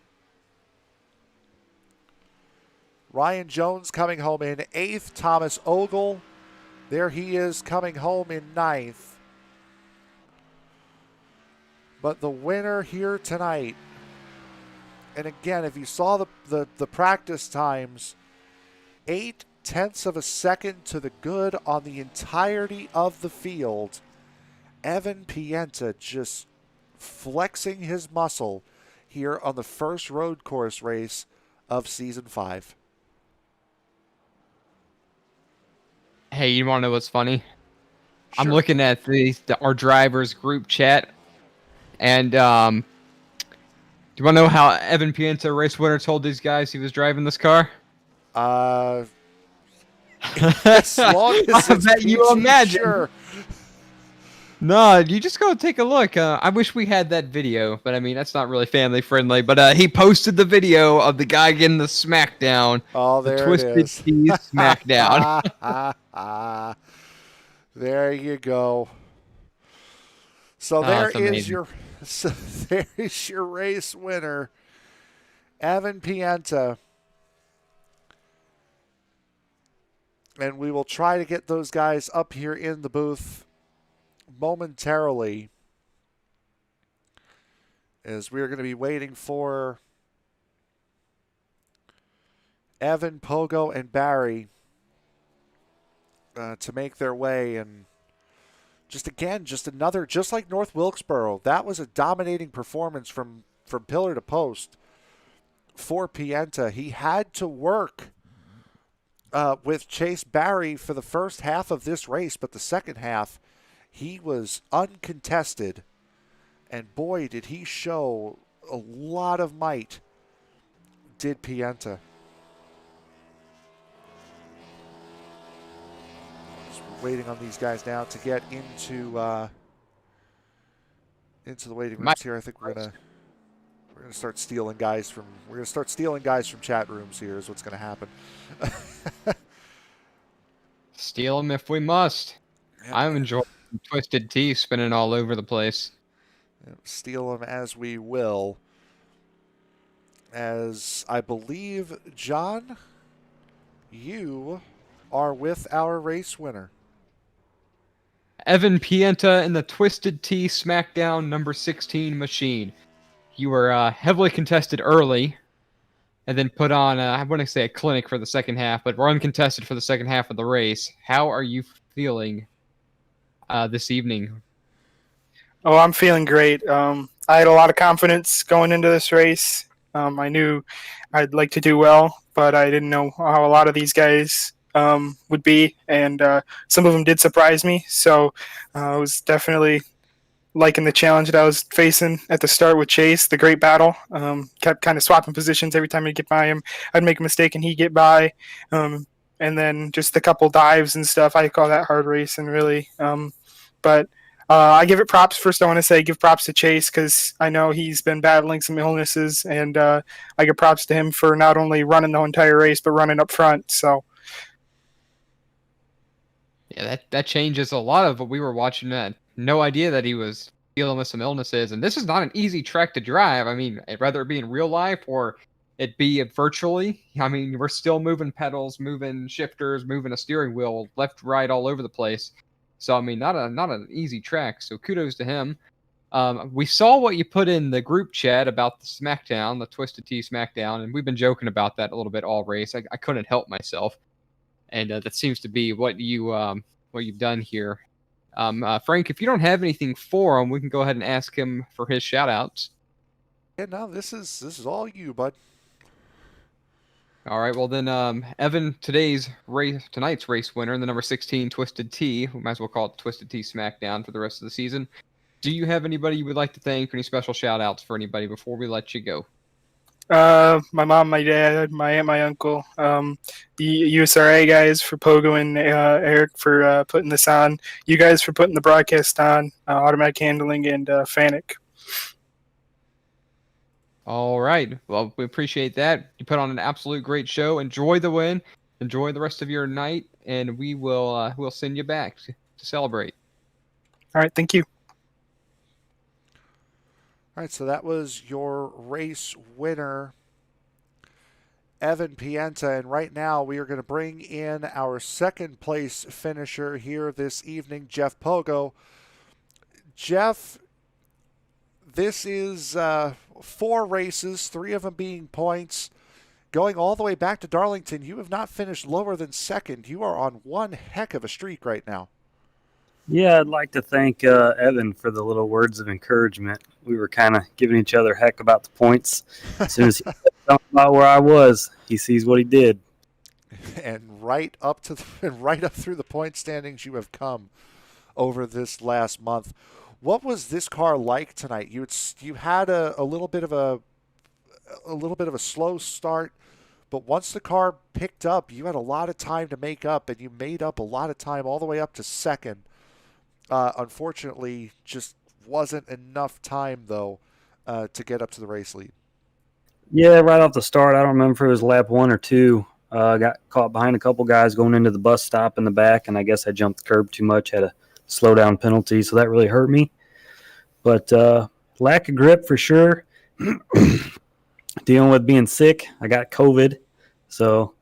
Ryan Jones coming home in 8th. Thomas Ogle There he is coming home in ninth. But the winner here tonight, and again, if you saw the practice times, 0.8 of a second to the good on the entirety of the field. Evan Pienta just flexing his muscle here on the first road course race of season 5. Hey, you want to know what's funny? I'm Sure. looking at our drivers group chat, and do you want to know how Evan Pienta, race winner, told these guys he was driving this car? As long as I it's bet you PG, imagine. sure. No, you just go take a look. I wish we had that video, but I mean that's not really family friendly. But he posted the video of the guy getting the smackdown, Oh, the there it Twisted is. Tea smackdown. There you go. So Oh, there it's is amazing. your so there is your race winner, Evan Pienta. And we will try to get those guys up here in the booth momentarily, as we are going to be waiting for Evan, Pogo, and Barry to make their way. And just another, just like North Wilkesboro, that was a dominating performance from pillar to post for Pienta. He had to work with Chase Barry for the first half of this race, but the second half, he was uncontested. And boy, did he show a lot of might, did Pienta. Just waiting on these guys now to get into the waiting My, rooms here. I think we're gonna start stealing guys from chat rooms here is what's gonna happen. steal him if we must. Yep. I'm enjoying Twisted Tea spinning all over the place. Steal them as we will. As I believe, John, you are with our race winner. Evan Pienta in the Twisted Tea SmackDown number 16 machine. You were heavily contested early, and then put on, I wouldn't say a clinic for the second half, but were uncontested for the second half of the race. How are you feeling this evening? Oh, I'm feeling great. I had a lot of confidence going into this race. I knew I'd like to do well, but I didn't know how a lot of these guys would be, and some of them did surprise me. So I was definitely liking the challenge that I was facing at the start with Chase. The great battle. Kept kind of swapping positions every time I'd get by him. I'd make a mistake and he'd get by. And then just a couple dives and stuff. I call that hard racing, really. But I give it props. First, I want to say give props to Chase because I know he's been battling some illnesses, and I give props to him for not only running the entire race but running up front. So, Yeah, that changes a lot of what we were watching. No idea that he was dealing with some illnesses, and this is not an easy track to drive. I mean, whether it be in real life or it be virtually. I mean, we're still moving pedals, moving shifters, moving a steering wheel left, right, all over the place. So I mean, not an easy track. So kudos to him. We saw what you put in the group chat about the SmackDown, the Twisted Tea SmackDown, and we've been joking about that a little bit all race. I couldn't help myself, and that seems to be what you've done here. Frank, if you don't have anything for him, we can go ahead and ask him for his shout outs. Yeah, no, this is all you, bud. All right, well then, Evan, tonight's race winner in the number 16 Twisted Tea, we might as well call it Twisted Tea SmackDown for the rest of the season. Do you have anybody you would like to thank, or any special shout outs for anybody before we let you go? my mom, my dad, my aunt, my uncle, the USRA guys for Pogo and Eric for putting this on, you guys for putting the broadcast on, Automatic Handling, and Fanic. All right. Well, we appreciate that. You put on an absolute great show. Enjoy the win. Enjoy the rest of your night, and we'll send you back to celebrate. All right, thank you. All right, so that was your race winner, Evan Pienta. And right now we are going to bring in our second place finisher here this evening, Jeff Pogo. Jeff, this is 4 races, 3 of them being points. Going all the way back to Darlington, you have not finished lower than second. You are on one heck of a streak right now. Yeah, I'd like to thank Evan for the little words of encouragement. We were kind of giving each other heck about the points. As soon as he said something about where I was, he sees what he did. And right up through the point standings you have come over this last month. What was this car like tonight? You had a little bit of a slow start, but once the car picked up, you had a lot of time to make up, and you made up a lot of time all the way up to second. Unfortunately, just wasn't enough time, though, to get up to the race lead. Yeah, right off the start, I don't remember if it was lap 1 or 2. Got caught behind a couple guys going into the bus stop in the back, and I guess I jumped the curb too much, had a slow down penalty, so that really hurt me. But lack of grip for sure. Dealing with being sick. I got COVID, so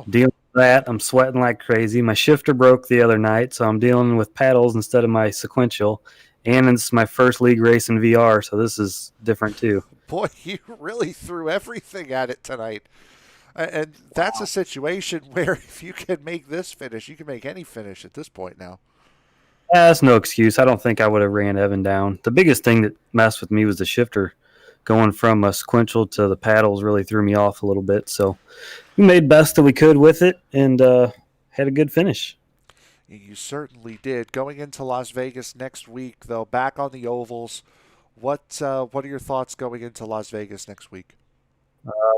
dealing with that. I'm sweating like crazy. My shifter broke the other night, so I'm dealing with paddles instead of my sequential. And it's my first league race in VR, so this is different too. Boy, you really threw everything at it tonight. And that's a situation where if you can make this finish, you can make any finish at this point now. That's no excuse. I don't think I would have ran Evan down. The biggest thing that messed with me was the shifter. Going from a sequential to the paddles really threw me off a little bit. So we made best that we could with it and had a good finish. You certainly did. Going into Las Vegas next week, though, back on the ovals, what are your thoughts going into Las Vegas next week?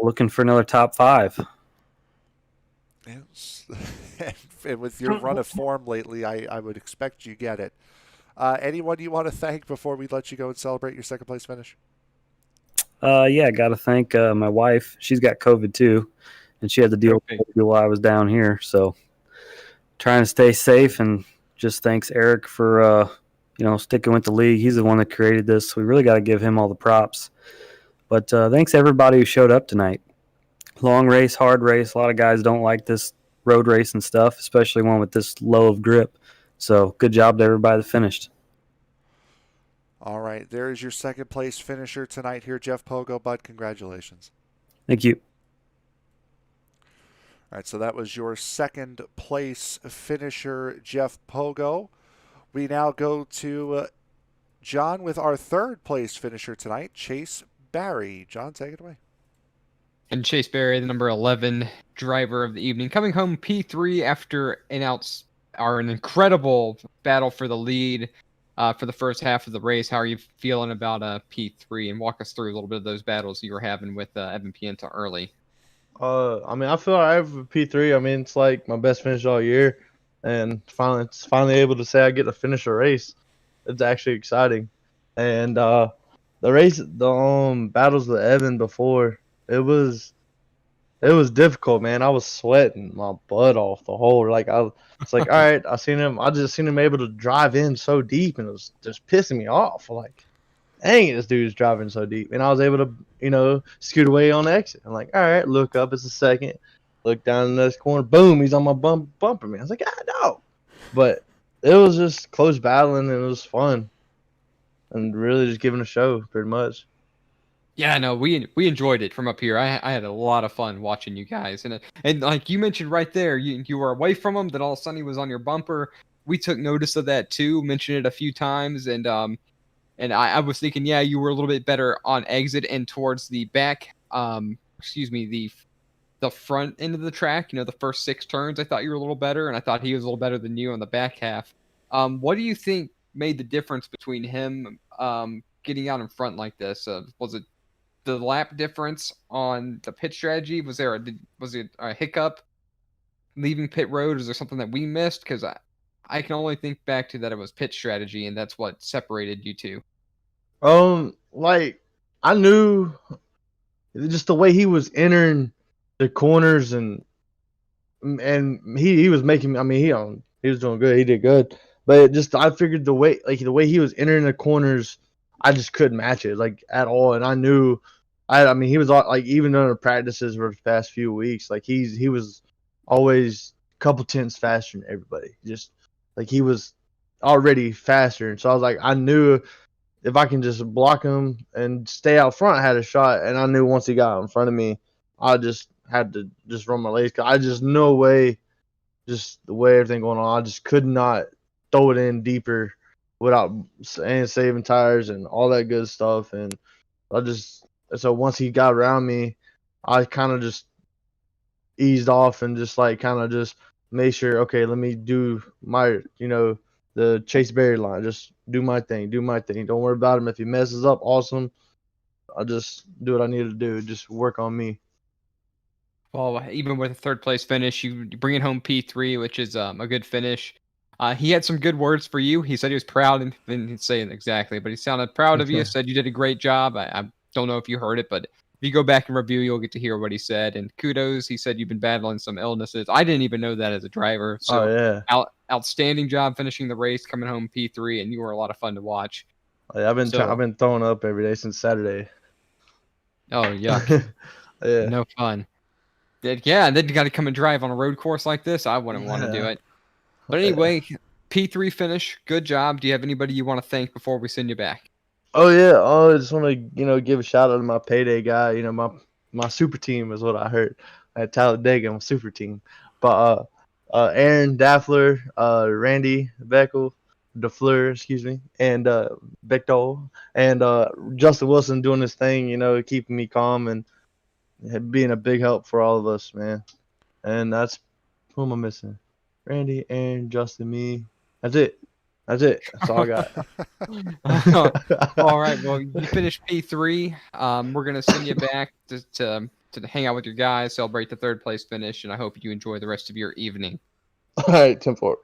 Looking for another top 5. Yes. And with your run of form lately, I would expect you get it. Anyone you want to thank before we let you go and celebrate your second place finish? Yeah, got to thank my wife. She's got COVID too, and she had to deal with it while I was down here. So trying to stay safe, and just thanks Eric for sticking with the league. He's the one that created this. So we really got to give him all the props. But thanks everybody who showed up tonight. Long race, hard race. A lot of guys don't like this road race and stuff, especially one with this low of grip. So good job to everybody that finished. All right, there is your second place finisher tonight here, Jeff Pogo. Bud, congratulations. Thank you. All right, so that was your second place finisher, Jeff Pogo. We now go to John with our third place finisher tonight, Chase Barry. John, take it away. And Chase Berry, the number 11 driver of the evening, coming home P3 after an incredible battle for the lead for the first half of the race. How are you feeling about P3? And walk us through a little bit of those battles you were having with Evan Pienta early. I feel I have P3. It's like my best finish all year, and finally able to say I get to finish a race. It's actually exciting, and the battles with Evan before, it was difficult, man. I was sweating my butt off the whole. It's like, all right, I just seen him able to drive in so deep, and it was just pissing me off. Like, dang, this dude's driving so deep, and I was able to, scoot away on the exit. I'm like, all right, look up, it's a second. Look down in this corner, boom, he's on my bumper, man. I was like, no. But it was just close battling, and it was fun, and really just giving a show, pretty much. Yeah, no, we enjoyed it from up here. I had a lot of fun watching you guys, and like you mentioned right there, you were away from him, then all of a sudden he was on your bumper. We took notice of that too, mentioned it a few times, and I was thinking, yeah, you were a little bit better on exit and towards the back, the front end of the track. The first 6 turns, I thought you were a little better, and I thought he was a little better than you on the back half. What do you think made the difference between him getting out in front like this? Was it the lap difference on the pit strategy? Was it a hiccup leaving pit road? Is there something that we missed? Because I can only think back to that it was pit strategy, and that's what separated you two. I knew just the way he was entering the corners, and he was making. He was doing good. He did good, but I figured the way he was entering the corners, I just couldn't match it at all, and I knew I mean, he was like even during the practices for the past few weeks, like he was always a couple tenths faster than everybody. Just like he was already faster, and so I was like, I knew if I can just block him and stay out front, I had a shot. And I knew once he got in front of me, I just had to just run my legs. Cause I just no way, just the way everything going on, I just could not throw it in deeper without and saving tires and all that good stuff. And I just so once he got around me, I kind of just eased off and just like kind of just made sure, okay, let me do my, the Chase Berry line. Just do my thing, do my thing. Don't worry about him. If he messes up, awesome. I'll just do what I need to do. Just work on me. Well, even with a third place finish, you bring it home P3, which is a good finish. He had some good words for you. He said he was proud, and didn't say it exactly, but he sounded proud of you. Said you did a great job. I don't know if you heard it, but if you go back and review, you'll get to hear what he said. And kudos, he said you've been battling some illnesses. I didn't even know that as a driver. So Oh yeah, outstanding job finishing the race, coming home P3, and you were a lot of fun to watch. I've So, been throwing up every day since Saturday. oh yuck, Yeah. no fun. Yeah, and then you got to come and drive on a road course like this. I wouldn't want to do Yeah. it. But anyway, P3 finish. Good job. Do you have anybody you want to thank before we send you back? Oh yeah. Oh, I just want to give a shout out to my payday guy. My super team is what I heard at Talladega. My super team. But Aaron Daffler, Randy Beckel, DeFleur, excuse me, and Bechtel, and Justin Wilson doing this thing. Keeping me calm and being a big help for all of us, man. And that's who am I missing? Randy, Aaron, Justin, me. That's it. That's all I got. All right. Well, you finished P3. We're gonna send you back to hang out with your guys, celebrate the third place finish, and I hope you enjoy the rest of your evening. All right, 10-4.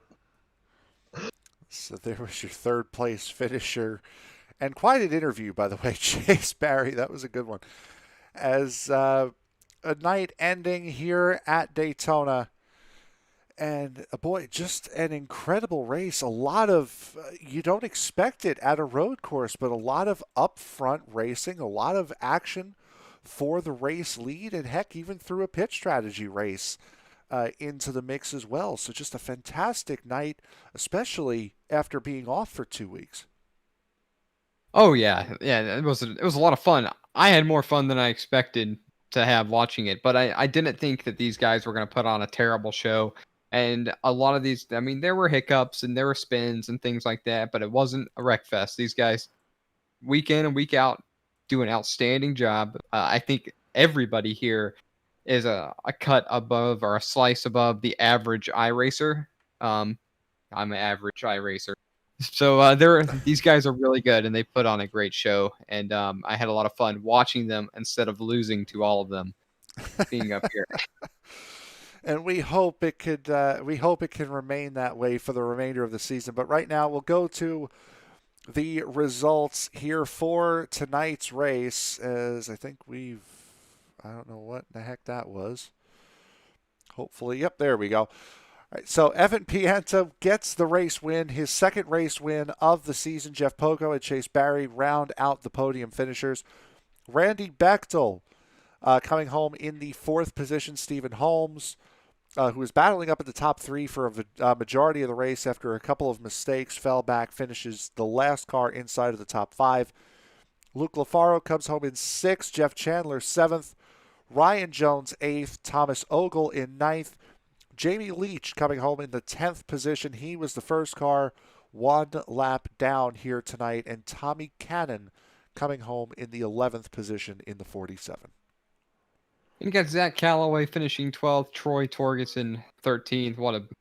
So there was your third place finisher. And quite an interview, by the way, Chase Barry. That was a good one. As a night ending here at Daytona. And boy, just an incredible race. A lot of, you don't expect it at a road course, but a lot of upfront racing, a lot of action for the race lead, and heck, even through a pit strategy race into the mix as well. So just a fantastic night, especially after being off for 2 weeks. Oh yeah, yeah. It was a lot of fun. I had more fun than I expected to have watching it, but I didn't think that these guys were going to put on a terrible show. And a lot of these, I mean, there were hiccups and there were spins and things like that, but it wasn't a wreck fest. These guys, week in and week out, do an outstanding job. I think everybody here is a cut above or a slice above the average iRacer. I'm an average iRacer. So these guys are really good, and they put on a great show. And I had a lot of fun watching them instead of losing to all of them being up here. And we hope it can remain that way for the remainder of the season. But right now, we'll go to the results here for tonight's race. As I think I don't know what the heck that was. Hopefully, yep, there we go. All right, so Evan Pienta gets the race win, his second race win of the season. Jeff Pogo and Chase Barry round out the podium finishers. Randy Bechtel coming home in the fourth position. Stephen Holmes, who was battling up at the top three for a majority of the race after a couple of mistakes, fell back, finishes the last car inside of the top five. Luke Lafaro comes home in sixth. Jeff Chandler, seventh. Ryan Jones, eighth. Thomas Ogle in ninth. Jamie Leach coming home in the 10th position. He was the first car one lap down here tonight. And Tommy Cannon coming home in the 11th position in the 47. And you got Zach Calloway finishing 12th, Troy Torgerson 13th.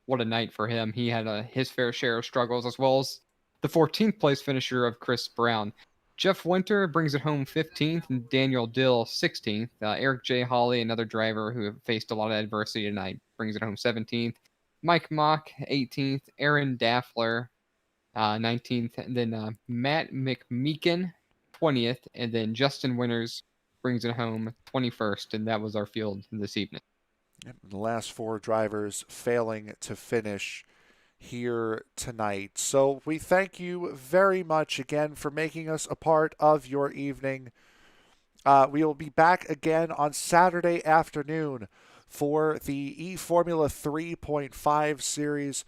What a night for him. He had his fair share of struggles, as well as the 14th place finisher of Chris Brown. Jeff Winter brings it home 15th, and Daniel Dill 16th. Eric J. Hawley, another driver who faced a lot of adversity tonight, brings it home 17th. Mike Mock 18th. Aaron Daffler 19th. And then Matt McMeekin 20th. And then Justin Winters brings it home 21st, and that was our field this evening. The last four drivers failing to finish here tonight. So we thank you very much again for making us a part of your evening. We will be back again on Saturday afternoon for the eFormula 3.5 series.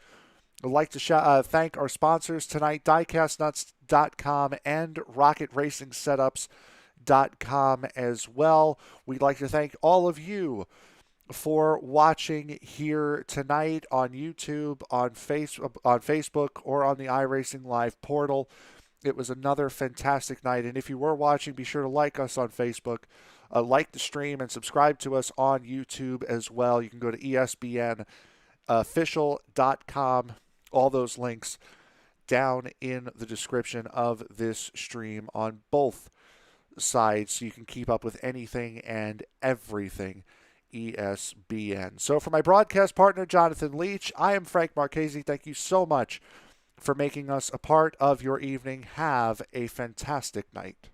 I'd like to thank our sponsors tonight, diecastnuts.com and rocketracingsetups.com as well. We'd like to thank all of you for watching here tonight on YouTube, on Facebook, or on the iRacing Live portal. It was another fantastic night, and if you were watching, be sure to like us on Facebook, like the stream, and subscribe to us on YouTube as well. You can go to espnofficial.com. All those links down in the description of this stream on both sides, so you can keep up with anything and everything ESBN. So for my broadcast partner, Jonathan Leach, I am Frank Marchese. Thank you so much for making us a part of your evening. Have a fantastic night.